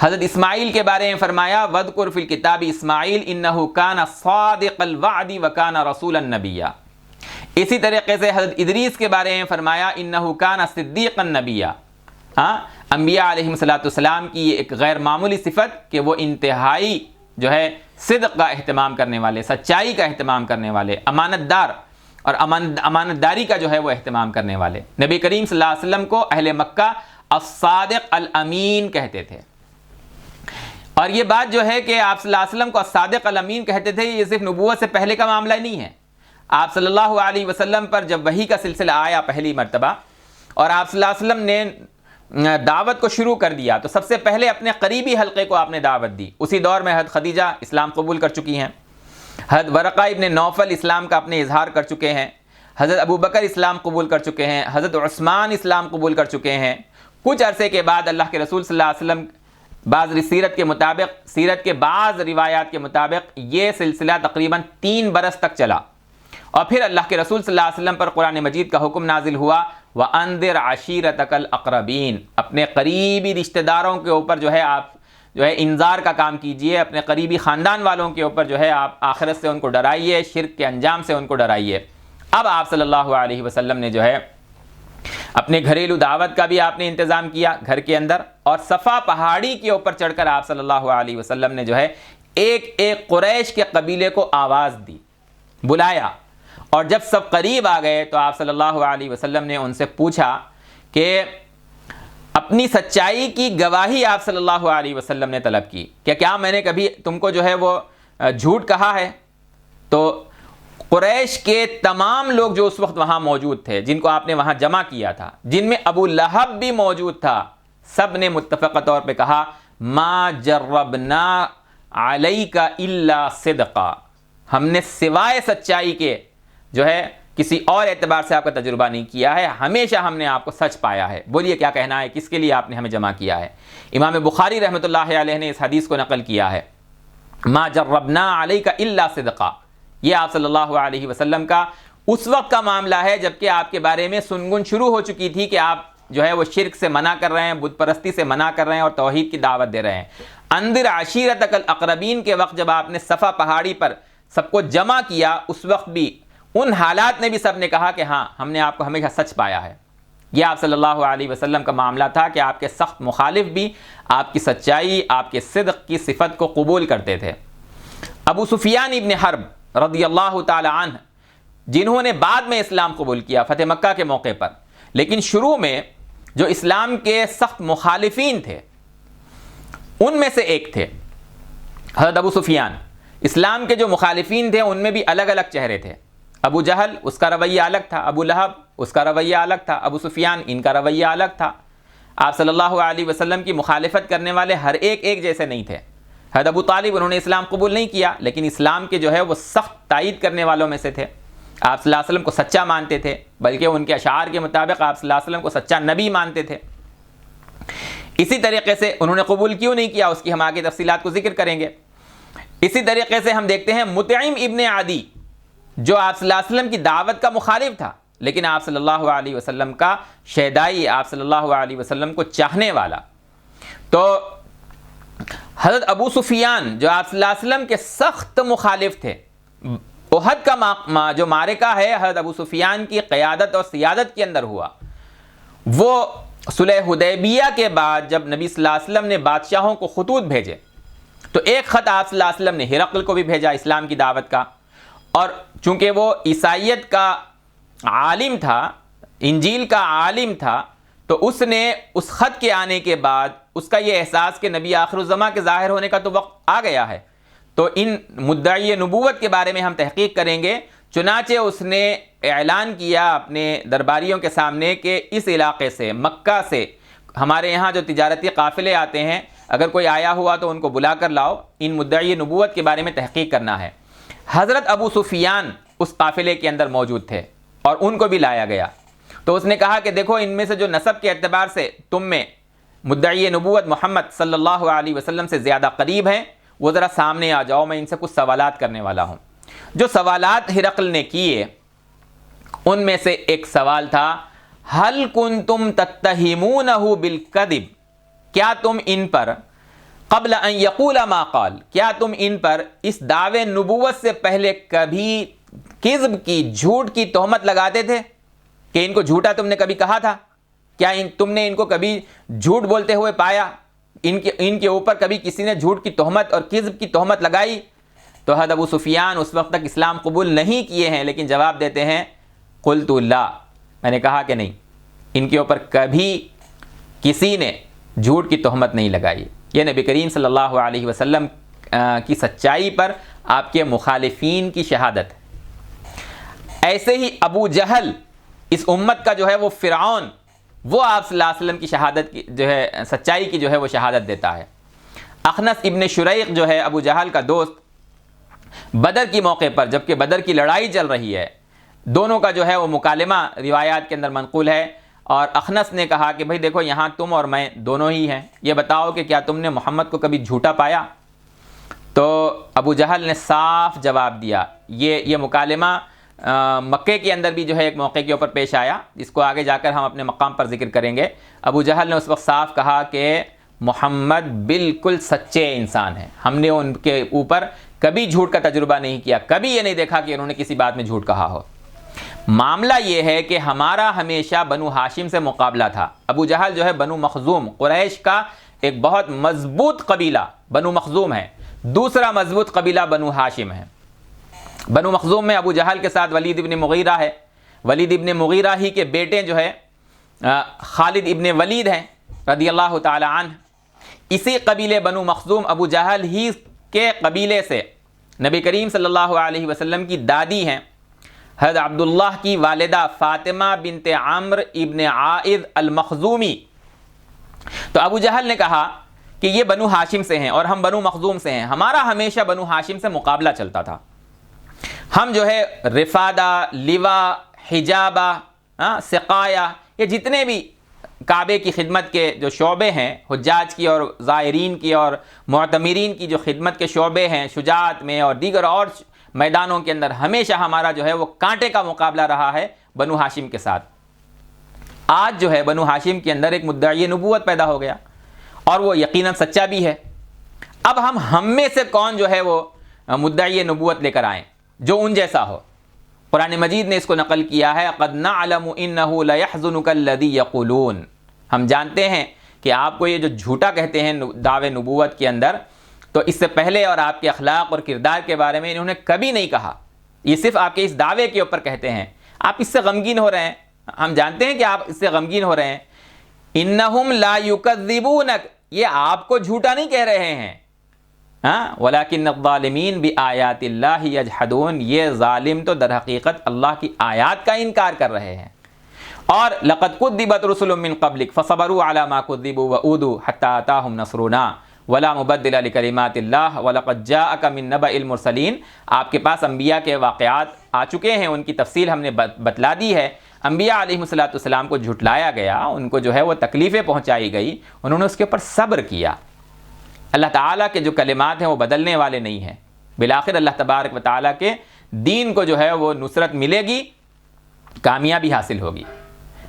حضرت اسماعیل کے بارے میں فرمایا وَذْكُرْ فِي الْكِتَابِ اسماعیل اِنَّهُ كَانَ صَادِقَ الْوَعْدِ وَكَانَ رَسُولًا نَبِيًّا. اسی طریقے سے حضرت ادریس کے بارے میں فرمایا اِنَّهُ كَانَ صِدِّيقًا نَبِيًّا. انبیاء علیہم السلام کی یہ ایک غیر معمولی صفت کہ وہ انتہائی جو ہے صدق کا اہتمام کرنے والے، سچائی کا اہتمام کرنے والے، امانت دار اور امانت داری کا جو ہے وہ اہتمام کرنے والے. نبی کریم صلی اللہ علیہ وسلم کو اہل مکہ الصادق الامین کہتے تھے. اور یہ بات جو ہے کہ آپ صلی اللہ علیہ وسلم کو الصادق الامین کہتے تھے، یہ صرف نبوت سے پہلے کا معاملہ نہیں ہے. آپ صلی اللہ علیہ وسلم پر جب وحی کا سلسلہ آیا پہلی مرتبہ اور آپ صلی اللہ علیہ وسلم نے دعوت کو شروع کر دیا، تو سب سے پہلے اپنے قریبی حلقے کو آپ نے دعوت دی. اسی دور میں حضرت خدیجہ اسلام قبول کر چکی ہیں، حضرت ورقہ ابن نوفل اسلام کا اپنے اظہار کر چکے ہیں، حضرت ابو بکر اسلام قبول کر چکے ہیں، حضرت عثمان اسلام قبول کر چکے ہیں. کچھ عرصے کے بعد اللہ کے رسول صلی اللہ علیہ وسلم سیرت کے بعض روایات کے مطابق یہ سلسلہ تقریباً 3 برس تک چلا، اور پھر اللہ کے رسول صلی اللہ علیہ وسلم پر قرآن مجید کا حکم نازل ہوا وَأَنذِرْ عَشِيرَتَكَ الْأَقْرَبِينَ. اپنے قریبی رشتہ داروں کے اوپر جو ہے آپ جو ہے انذار کا کام کیجئے، اپنے قریبی خاندان والوں کے اوپر جو ہے آپ آخرت سے ان کو ڈرائیے، شرک کے انجام سے ان کو ڈرائیے. اب آپ صلی اللہ علیہ وسلم نے جو ہے اپنے گھریلو دعوت کا بھی آپ نے انتظام کیا گھر کے اندر، اور صفا پہاڑی کے اوپر چڑھ کر آپ صلی اللہ علیہ وسلم نے جو ہے ایک ایک قریش کے قبیلے کو آواز دی، بلایا. اور جب سب قریب آ گئے تو آپ صلی اللہ علیہ وسلم نے ان سے پوچھا کہ اپنی سچائی کی گواہی آپ صلی اللہ علیہ وسلم نے طلب کی کہ کیا میں نے کبھی تم کو جو ہے وہ جھوٹ کہا ہے؟ تو قریش کے تمام لوگ جو اس وقت وہاں موجود تھے، جن کو آپ نے وہاں جمع کیا تھا، جن میں ابو لہب بھی موجود تھا، سب نے متفقہ طور پہ کہا ما جربنا علیک الا صدقا. ہم نے سوائے سچائی کے جو ہے کسی اور اعتبار سے آپ کا تجربہ نہیں کیا ہے، ہمیشہ ہم نے آپ کو سچ پایا ہے. بولیے کیا کہنا ہے، کس کے لیے آپ نے ہمیں جمع کیا ہے؟ امام بخاری رحمۃ اللہ علیہ نے اس حدیث کو نقل کیا ہے ما جربنا علیک الا صدقا. یہ آپ صلی اللہ علیہ وسلم کا اس وقت کا معاملہ ہے جبکہ آپ کے بارے میں سنگن شروع ہو چکی تھی کہ آپ جو ہے وہ شرک سے منع کر رہے ہیں، بت پرستی سے منع کر رہے ہیں اور توحید کی دعوت دے رہے ہیں. انذر عشیرتک الاقربین کے وقت جب آپ نے صفا پہاڑی پر سب کو جمع کیا، اس وقت بھی ان حالات میں بھی سب نے کہا کہ ہاں ہم نے آپ کو ہمیشہ سچ پایا ہے. یہ آپ صلی اللہ علیہ وسلم کا معاملہ تھا کہ آپ کے سخت مخالف بھی آپ کی سچائی، آپ کے صدق کی صفت کو قبول کرتے تھے. ابو سفیان ابن حرب رضی اللہ تعالی عنہ، جنہوں نے بعد میں اسلام قبول کیا فتح مکہ کے موقع پر، لیکن شروع میں جو اسلام کے سخت مخالفین تھے ان میں سے ایک تھے حضرت ابو سفیان. اسلام کے جو مخالفین تھے ان میں بھی الگ الگ چہرے تھے. ابو جہل اس کا رویہ الگ تھا، ابو لہب اس کا رویہ الگ تھا، ابو سفیان ان کا رویہ الگ تھا. آپ صلی اللہ علیہ وسلم کی مخالفت کرنے والے ہر ایک جیسے نہیں تھے. حضرت ابو طالب انہوں نے اسلام قبول نہیں کیا، لیکن اسلام کے جو ہے وہ سخت تائید کرنے والوں میں سے تھے. آپ صلی اللہ علیہ وسلم کو سچا مانتے تھے، بلکہ ان کے اشعار کے مطابق آپ صلی اللہ علیہ وسلم کو سچا نبی مانتے تھے. اسی طریقے سے انہوں نے قبول کیوں نہیں کیا، اس کی ہم آگے تفصیلات کو ذکر کریں گے. اسی طریقے سے ہم دیکھتے ہیں مطعم ابن عدی جو آپ صلی اللہ علیہ وسلم کی دعوت کا مخالف تھا، لیکن آپ صلی اللہ علیہ وسلم کا شیدائی، آپ صلی اللہ علیہ وسلم کو چاہنے والا. تو حضرت ابو سفیان جو آپ صلی اللہ علیہ وسلم کے سخت مخالف تھے، احد کا جو معرکہ ہے حضرت ابو سفیان کی قیادت اور سیادت کے اندر ہوا. وہ صلح حدیبیہ کے بعد جب نبی صلی اللہ علیہ وسلم نے بادشاہوں کو خطوط بھیجے تو ایک خط آپ صلی اللہ علیہ وسلم نے ہرقل کو بھی بھیجا اسلام کی دعوت کا، اور چونکہ وہ عیسائیت کا عالم تھا، انجیل کا عالم تھا، تو اس نے اس خط کے آنے کے بعد اس کا یہ احساس کہ نبی آخر الزماں کے ظاہر ہونے کا تو وقت آ گیا ہے، تو ان مدعی نبوت کے بارے میں ہم تحقیق کریں گے. چنانچہ اس نے اعلان کیا اپنے درباریوں کے سامنے کہ اس علاقے سے، مکہ سے ہمارے یہاں جو تجارتی قافلے آتے ہیں، اگر کوئی آیا ہوا تو ان کو بلا کر لاؤ، ان مدعی نبوت کے بارے میں تحقیق کرنا ہے. حضرت ابو سفیان اس قافلے کے اندر موجود تھے اور ان کو بھی لایا گیا. تو اس نے کہا کہ دیکھو، ان میں سے جو نسب کے اعتبار سے تم میں مدعی نبوت محمد صلی اللہ علیہ وسلم سے زیادہ قریب ہیں، وہ ذرا سامنے آ جاؤ، میں ان سے کچھ سوالات کرنے والا ہوں. جو سوالات ہرقل نے کیے ان میں سے ایک سوال تھا، هل کنتم تتہمونہ بالکذب، کیا تم ان پر قبل ان یقول ما قال، کیا تم ان پر اس دعوے نبوت سے پہلے کبھی کذب کی، جھوٹ کی تہمت لگاتے تھے کہ ان کو جھوٹا تم نے کبھی کہا تھا؟ کیا تم نے ان کو کبھی جھوٹ بولتے ہوئے پایا؟ ان کے اوپر کبھی کسی نے جھوٹ کی تہمت اور کذب کی تہمت لگائی؟ تو حضرت ابو سفیان اس وقت تک اسلام قبول نہیں کیے ہیں، لیکن جواب دیتے ہیں قلت لا، میں نے کہا کہ نہیں، ان کے اوپر کبھی کسی نے جھوٹ کی تہمت نہیں لگائی. یہ نبی کریم صلی اللہ علیہ وسلم کی سچائی پر آپ کے مخالفین کی شہادت ہے. ایسے ہی ابو جہل اس امت کا جو ہے وہ فرعون، وہ آپ صلی اللہ علیہ وسلم کی شہادت کی جو ہے سچائی کی جو ہے وہ شہادت دیتا ہے. اخنس ابن شریق جو ہے ابو جہل کا دوست، بدر کی موقع پر جبکہ بدر کی لڑائی چل رہی ہے، دونوں کا جو ہے وہ مکالمہ روایات کے اندر منقول ہے، اور اخنس نے کہا کہ بھئی دیکھو، یہاں تم اور میں دونوں ہی ہیں، یہ بتاؤ کہ کیا تم نے محمد کو کبھی جھوٹا پایا؟ تو ابو جہل نے صاف جواب دیا. یہ مکالمہ مکے کے اندر بھی جو ہے ایک موقع کے اوپر پیش آیا، اس کو آگے جا کر ہم اپنے مقام پر ذکر کریں گے. ابو جہل نے اس وقت صاف کہا کہ محمد بالکل سچے انسان ہیں، ہم نے ان کے اوپر کبھی جھوٹ کا تجربہ نہیں کیا، کبھی یہ نہیں دیکھا کہ انہوں نے کسی بات میں جھوٹ کہا ہو. معاملہ یہ ہے کہ ہمارا ہمیشہ بنو ہاشم سے مقابلہ تھا. ابو جہل جو ہے بنو مخزوم، قریش کا ایک بہت مضبوط قبیلہ بنو مخزوم ہے، دوسرا مضبوط قبیلہ بنو ہاشم ہے. بنو مخزوم میں ابو جہل کے ساتھ ولید ابن مغیرہ ہے، ولید ابن مغیرہ ہی کے بیٹے جو ہے خالد ابن ولید ہیں رضی اللہ تعالی عنہ. اسی قبیلے بنو مخزوم ابو جہل ہی کے قبیلے سے نبی کریم صلی اللہ علیہ وسلم کی دادی ہیں حضرت عبداللہ کی والدہ فاطمہ بنت عمرو ابن عائذ المخزومی. تو ابو جہل نے کہا کہ یہ بنو ہاشم سے ہیں اور ہم بنو مخزوم سے ہیں، ہمارا ہمیشہ بنو ہاشم سے مقابلہ چلتا تھا. ہم جو ہے رفادہ، لوا، حجابہ، سقایا، یہ جتنے بھی کعبے کی خدمت کے جو شعبے ہیں، حجاج کی اور زائرین کی اور معتمرین کی جو خدمت کے شعبے ہیں، شجاعت میں اور دیگر اور میدانوں کے اندر ہمیشہ ہمارا جو ہے وہ کانٹے کا مقابلہ رہا ہے بنو ہاشم کے ساتھ. آج جو ہے بنو ہاشم کے اندر ایک مدعی نبوت پیدا ہو گیا اور وہ یقیناً سچا بھی ہے. اب ہم میں سے کون جو ہے وہ مدعی نبوت لے کر آئیں جو ان جیسا ہو. قرآن مجید نے اس کو نقل کیا ہے، قد نعلم انہ لیحزنک الذی یقولون، ہم جانتے ہیں کہ آپ کو یہ جو جھوٹا کہتے ہیں دعوے نبوت کے اندر، تو اس سے پہلے اور آپ کے اخلاق اور کردار کے بارے میں انہوں نے کبھی نہیں کہا، یہ صرف آپ کے اس دعوے کے اوپر کہتے ہیں. آپ اس سے غمگین ہو رہے ہیں، ہم جانتے ہیں کہ آپ اس سے غمگین ہو رہے ہیں. انہم لا یکذبونک، یہ آپ کو جھوٹا نہیں کہہ رہے ہیں، وَلَكِنَّ الظَّالِمِينَ بِآيَاتِ اللَّهِ يَجْحَدُونَ، یہ ظالم تو در حقیقت اللہ کی آیات کا انکار کر رہے ہیں۔ اور لَقَدْ كُذِّبَتْ رُسُلٌ مِّن قَبْلِكَ فَصَبَرُوا عَلَىٰ مَا كُذِّبُوا وَأُوذُوا حَتَّىٰ أَتَاهُمْ نَصْرُنَا وَلَا مُبَدِّلَ لِكَلِمَاتِ اللَّهِ وَلَقَدْ جَاءَكَ مِن نَّبَإِ الْمُرْسَلِينَ، آپ کے پاس انبیاء کے واقعات آ چکے ہیں، ان کی تفصیل ہم نے بتلا دی ہے۔ انبیاء علیہ السلام کو جھٹلایا گیا، ان کو جو ہے وہ تکلیفیں پہنچائی گئی، انہوں نے اس کے اوپر صبر کیا۔ اللہ تعالیٰ کے جو کلمات ہیں وہ بدلنے والے نہیں ہیں، بالآخر اللہ تبارک و تعالیٰ کے دین کو جو ہے وہ نصرت ملے گی، کامیابی حاصل ہوگی۔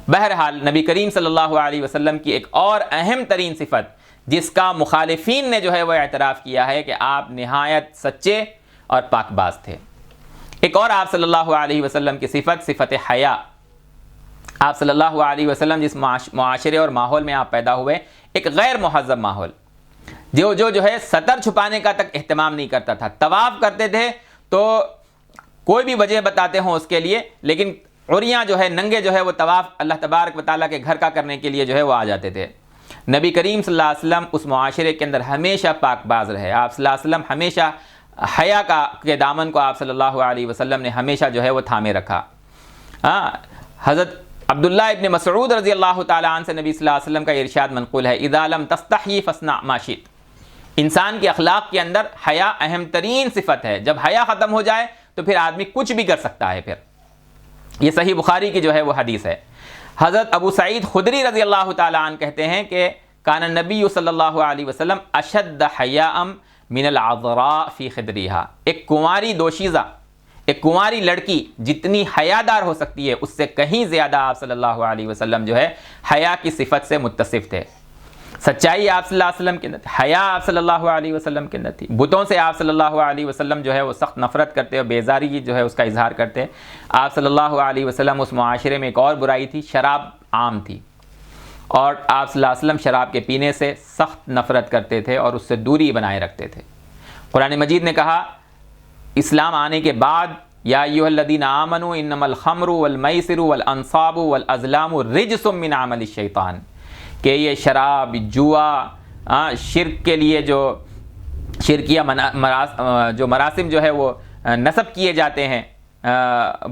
بہرحال نبی کریم صلی اللہ علیہ وسلم کی ایک اور اہم ترین صفت، جس کا مخالفین نے جو ہے وہ اعتراف کیا ہے کہ آپ نہایت سچے اور پاک باز تھے۔ ایک اور آپ صلی اللہ علیہ وسلم کی صفت حیا۔ آپ صلی اللہ علیہ وسلم جس معاشرے اور ماحول میں آپ پیدا ہوئے، ایک غیر مہذب ماحول، جو ہے سطر چھپانے کا تک اہتمام نہیں کرتا تھا، طواف کرتے تھے تو کوئی بھی وجہ بتاتے ہوں اس کے لیے، لیکن عریاں جو ہے ننگے جو ہے وہ طواف اللہ تبارک و تعالیٰ کے گھر کا کرنے کے لیے جو ہے وہ آ جاتے تھے۔ نبی کریم صلی اللہ علیہ وسلم اس معاشرے کے اندر ہمیشہ پاک باز رہے۔ آپ صلی اللہ علیہ وسلم ہمیشہ حیا کے دامن کو آپ صلی اللہ علیہ وسلم نے ہمیشہ جو ہے وہ تھامے رکھا۔ حضرت عبداللہ ابن مسعود رضی اللہ تعالیٰ عنہ سے نبی صلی اللہ علیہ وسلم کا ارشاد منقول ہے، اذا لم تستحی فاصنع ما شئت۔ انسان کے اخلاق کے اندر حیا اہم ترین صفت ہے، جب حیا ختم ہو جائے تو پھر آدمی کچھ بھی کر سکتا ہے۔ پھر یہ صحیح بخاری کی جو ہے وہ حدیث ہے۔ حضرت ابو سعید خدری رضی اللہ تعالیٰ عنہ کہتے ہیں کہ کان النبی صلی اللہ علیہ وسلم اشد حیاء من العذراء فی خدریہا، ایک کنواری دوشیزہ، ایک کنواری لڑکی جتنی حیادار ہو سکتی ہے اس سے کہیں زیادہ آپ صلی اللہ علیہ وسلم جو ہے حیا کی صفت سے متصف تھے۔ سچائی آپ صلی اللہ علیہ وسلم کے اندر، حیا آپ صلی اللہ علیہ وسلم کے اندر تھی۔ بتوں سے آپ صلی اللہ علیہ وسلم جو ہے وہ سخت نفرت کرتے اور بیزاری جو ہے اس کا اظہار کرتے۔ آپ صلی اللہ علیہ وسلم اس معاشرے میں ایک اور برائی تھی، شراب عام تھی، اور آپ صلی اللہ علیہ وسلم شراب کے پینے سے سخت نفرت کرتے تھے اور اس سے دوری بنائے رکھتے تھے۔ قرآن مجید نے کہا اسلام آنے کے بعد، یا ایھا الذین آمنوا انما الخمر والمیسر والانصاب والازلام رجس من عمل الشیطان، کہ یہ شراب، جوا، شرک کے لیے جو شرکیہ جو مراسم جو ہے وہ نصب کیے جاتے ہیں،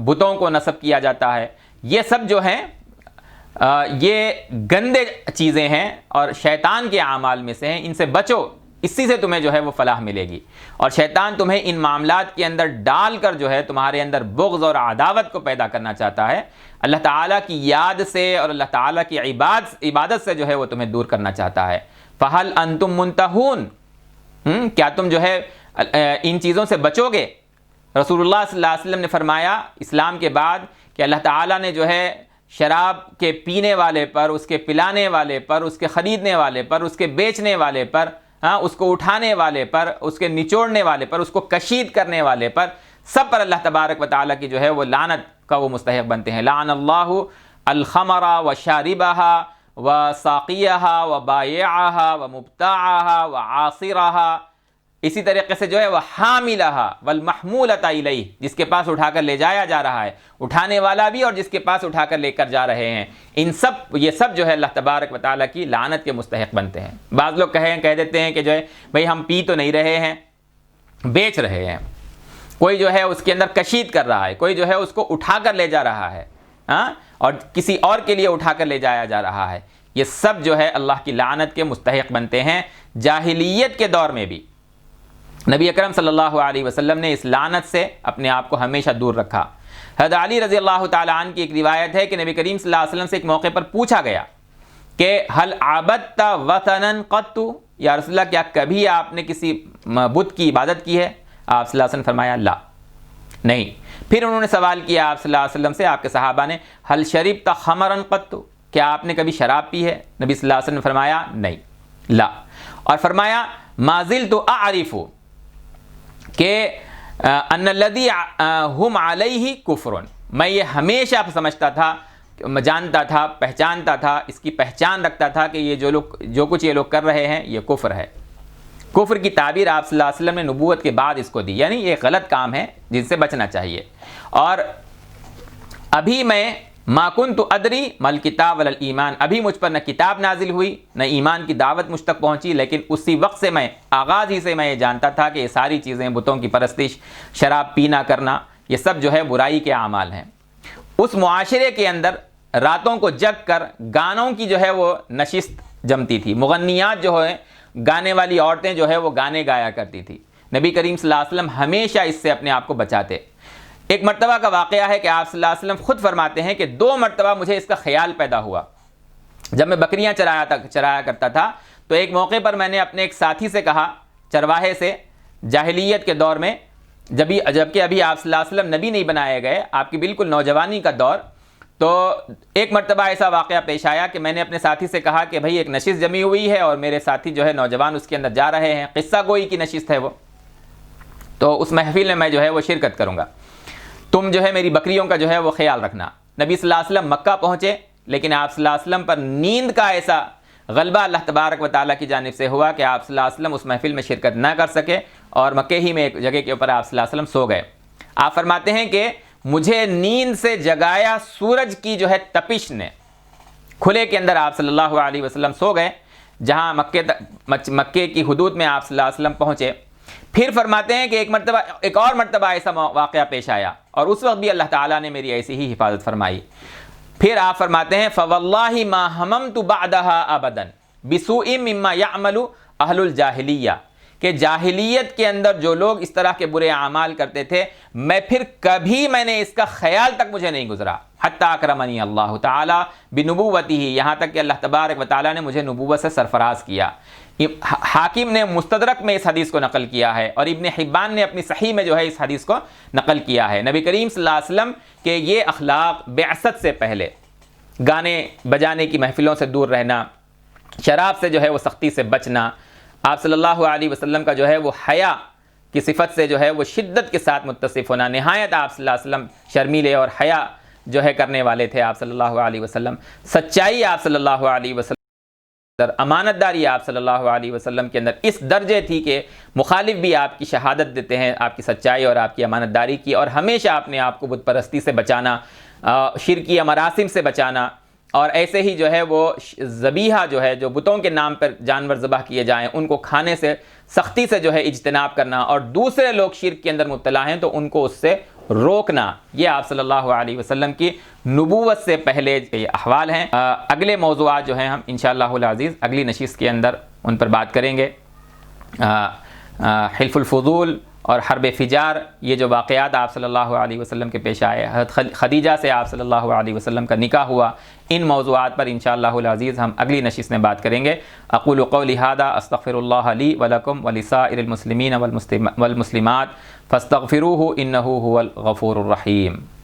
بتوں کو نصب کیا جاتا ہے، یہ سب جو ہیں یہ گندے چیزیں ہیں اور شیطان کے اعمال میں سے ہیں، ان سے بچو، اسی سے تمہیں جو ہے وہ فلاح ملے گی۔ اور شیطان تمہیں ان معاملات کے اندر ڈال کر جو ہے تمہارے اندر بغض اور عداوت کو پیدا کرنا چاہتا ہے، اللہ تعالیٰ کی یاد سے اور اللہ تعالیٰ کی عبادت سے جو ہے وہ تمہیں دور کرنا چاہتا ہے۔ فَهَلْ أَنْتُمْ مُنْتَهُونَ، کیا تم جو ہے ان چیزوں سے بچو گے؟ رسول اللہ صلی اللہ علیہ وسلم نے فرمایا اسلام کے بعد کہ اللہ تعالیٰ نے جو ہے شراب کے پینے والے پر، اس کے پلانے والے پر، اس کے خریدنے والے پر، اس کے بیچنے والے پر، اس کو اٹھانے والے پر، اس کے نچوڑنے والے پر، اس کو کشید کرنے والے پر، سب پر اللہ تبارک و تعالیٰ کی جو ہے وہ لعنت کا وہ مستحق بنتے ہیں۔ لعن اللہ الخمر وشاربہا وساقیہا وبائعہا ومبتاعہا وعاصرہا، اسی طریقے سے جو ہے وہ حاملہا والمحمولۃ الیہ، جس کے پاس اٹھا کر لے جایا جا رہا ہے، اٹھانے والا بھی اور جس کے پاس اٹھا کر لے کر جا رہے ہیں، یہ سب جو ہے اللہ تبارک و تعالیٰ کی لعنت کے مستحق بنتے ہیں۔ بعض لوگ کہہ دیتے ہیں کہ جو ہے بھئی ہم پی تو نہیں رہے ہیں، بیچ رہے ہیں، کوئی جو ہے اس کے اندر کشید کر رہا ہے، کوئی جو ہے اس کو اٹھا کر لے جا رہا ہے، اور کسی اور کے لیے اٹھا کر لے جایا جا رہا ہے، یہ سب جو ہے اللہ کی لعنت کے مستحق بنتے ہیں۔ جاہلیت کے دور میں بھی نبی اکرم صلی اللہ علیہ وسلم نے اس لعنت سے اپنے آپ کو ہمیشہ دور رکھا۔ حضرت علی رضی اللہ تعالیٰ عنہ کی ایک روایت ہے کہ نبی کریم صلی اللہ علیہ وسلم سے ایک موقع پر پوچھا گیا کہ حل عبدت وثنا قط، یا رسول اللہ کیا کبھی آپ نے کسی بت کی عبادت کی ہے؟ آپ صلی اللہ علیہ وسلم فرمایا لا، نہیں۔ پھر انہوں نے سوال کیا آپ صلی اللہ علیہ وسلم سے، آپ کے صحابہ نے، حل شربت خمرا قط، کیا آپ نے کبھی شراب پی ہے؟ نبی صلی اللہ علیہ وسلم نے فرمایا نہیں، لا، اور فرمایا ما زلت اعرف کہ ان الذی ہم علیہ کفر، میں یہ ہمیشہ سمجھتا تھا، جانتا تھا، پہچانتا تھا، اس کی پہچان رکھتا تھا کہ یہ جو کچھ یہ لوگ کر رہے ہیں یہ کفر ہے۔ کفر کی تعبیر آپ صلی اللہ علیہ وسلم نے نبوت کے بعد اس کو دی، یعنی یہ غلط کام ہے جن سے بچنا چاہیے۔ اور ابھی میں ما کنت ادری مل کتاب ولا ایمان، ابھی مجھ پر نہ کتاب نازل ہوئی نہ ایمان کی دعوت مجھ تک پہنچی، لیکن اسی وقت سے میں آغاز ہی سے میں یہ جانتا تھا کہ یہ ساری چیزیں، بتوں کی پرستش، شراب پینا کرنا، یہ سب جو ہے برائی کے اعمال ہیں۔ اس معاشرے کے اندر راتوں کو جگ کر گانوں کی جو ہے وہ نشست جمتی تھی، مغنیات جو ہے گانے والی عورتیں جو ہے وہ گانے گایا کرتی تھی۔ نبی کریم صلی اللہ علیہ وسلم ہمیشہ اس سے اپنے آپ کو بچاتے۔ ایک مرتبہ کا واقعہ ہے کہ آپ صلی اللہ علیہ وسلم خود فرماتے ہیں کہ 2 مرتبہ مجھے اس کا خیال پیدا ہوا۔ جب میں بکریاں چرایا کرتا تھا تو ایک موقع پر میں نے اپنے ایک ساتھی سے کہا، چرواہے سے، جاہلیت کے دور میں، جبکہ ابھی آپ صلی اللہ علیہ وسلم نبی نہیں بنائے گئے، آپ کی بالکل نوجوانی کا دور، تو ایک مرتبہ ایسا واقعہ پیش آیا کہ میں نے اپنے ساتھی سے کہا کہ بھائی ایک نشست جمی ہوئی ہے اور میرے ساتھی جو ہے نوجوان اس کے اندر جا رہے ہیں، قصہ گوئی کی نشست ہے وہ، تو اس محفل میں جو ہے وہ شرکت کروں گا، تم جو ہے میری بکریوں کا جو ہے وہ خیال رکھنا۔ نبی صلی اللہ علیہ وسلم مکہ پہنچے، لیکن آپ صلی اللہ علیہ وسلم پر نیند کا ایسا غلبہ اللہ تبارک و تعالیٰ کی جانب سے ہوا کہ آپ صلی اللہ علیہ وسلم اس محفل میں شرکت نہ کر سکے اور مکے ہی میں ایک جگہ کے اوپر آپ صلی اللہ علیہ وسلم سو گئے۔ آپ فرماتے ہیں کہ مجھے نیند سے جگایا سورج کی جو ہے تپش نے، کھلے کے اندر آپ صلی اللہ علیہ وسلم سو گئے، جہاں مکے کی حدود میں آپ صلی اللہ علیہ وسلم پہنچے۔ پھر فرماتے ہیں کہ ایک اور مرتبہ ایسا واقعہ پیش آیا اور اس وقت بھی اللہ تعالیٰ نے میری ایسی ہی حفاظت فرمائی۔ پھر آپ فرماتے ہیں فواللہ ما ہممت بعدها ابدا بسوء مما يعمل اہل الجاہلیہ، کہ جاہلیت کے اندر جو لوگ اس طرح کے برے اعمال کرتے تھے، میں نے اس کا خیال تک مجھے نہیں گزرا، حتی اکرمنی اللہ تعالی بنبوتہ، یہاں تک کہ اللہ تبارک و تعالیٰ نے مجھے نبوت سے سرفراز کیا۔ حاکم نے مستدرک میں اس حدیث کو نقل کیا ہے اور ابن حبان نے اپنی صحیح میں جو ہے اس حدیث کو نقل کیا ہے۔ نبی کریم صلی اللہ علیہ وسلم کے یہ اخلاق بعثت سے پہلے، گانے بجانے کی محفلوں سے دور رہنا، شراب سے جو ہے وہ سختی سے بچنا، آپ صلی اللہ علیہ وسلم کا جو ہے وہ حیا کی صفت سے جو ہے وہ شدت کے ساتھ متصف ہونا، نہایت آپ صلی اللہ علیہ وسلم شرمیلے اور حیا جو ہے کرنے والے تھے آپ صلی اللہ علیہ وسلم، سچائی آپ صلی اللہ علیہ وسلم، امانت داری آپ صلی اللہ علیہ وسلم کے اندر اس درجے تھی کہ مخالف بھی آپ کی شہادت دیتے ہیں آپ کی سچائی اور آپ کی امانت داری کی، اور ہمیشہ اپنے آپ کو بت پرستی سے بچانا، شرکی مراسم سے بچانا، اور ایسے ہی جو ہے وہ ذبیحہ جو ہے جو بتوں کے نام پر جانور ذبح کیے جائیں ان کو کھانے سے سختی سے جو ہے اجتناب کرنا، اور دوسرے لوگ شرک کے اندر مبتلا ہیں تو ان کو اس سے روکنا، یہ آپ صلی اللہ علیہ وسلم کی نبوت سے پہلے یہ احوال ہیں۔ اگلے موضوعات جو ہیں ہم انشاءاللہ العزیز اگلی نشست کے اندر ان پر بات کریں گے۔ حلف الفضول اور حرب فجار، یہ جو واقعات آپ صلی اللہ علیہ وسلم کے پیش آئے، حضرت خدیجہ سے آپ صلی اللہ علیہ وسلم کا نکاح ہوا، ان موضوعات پر انشاءاللہ العزیز ہم اگلی نشست میں بات کریں گے۔ اقول قولی ھذا استغفر اللہ لی ولکم ولسائر المسلمین والمسلمات فاستغفروہ انہ ھو الغفور الرحیم۔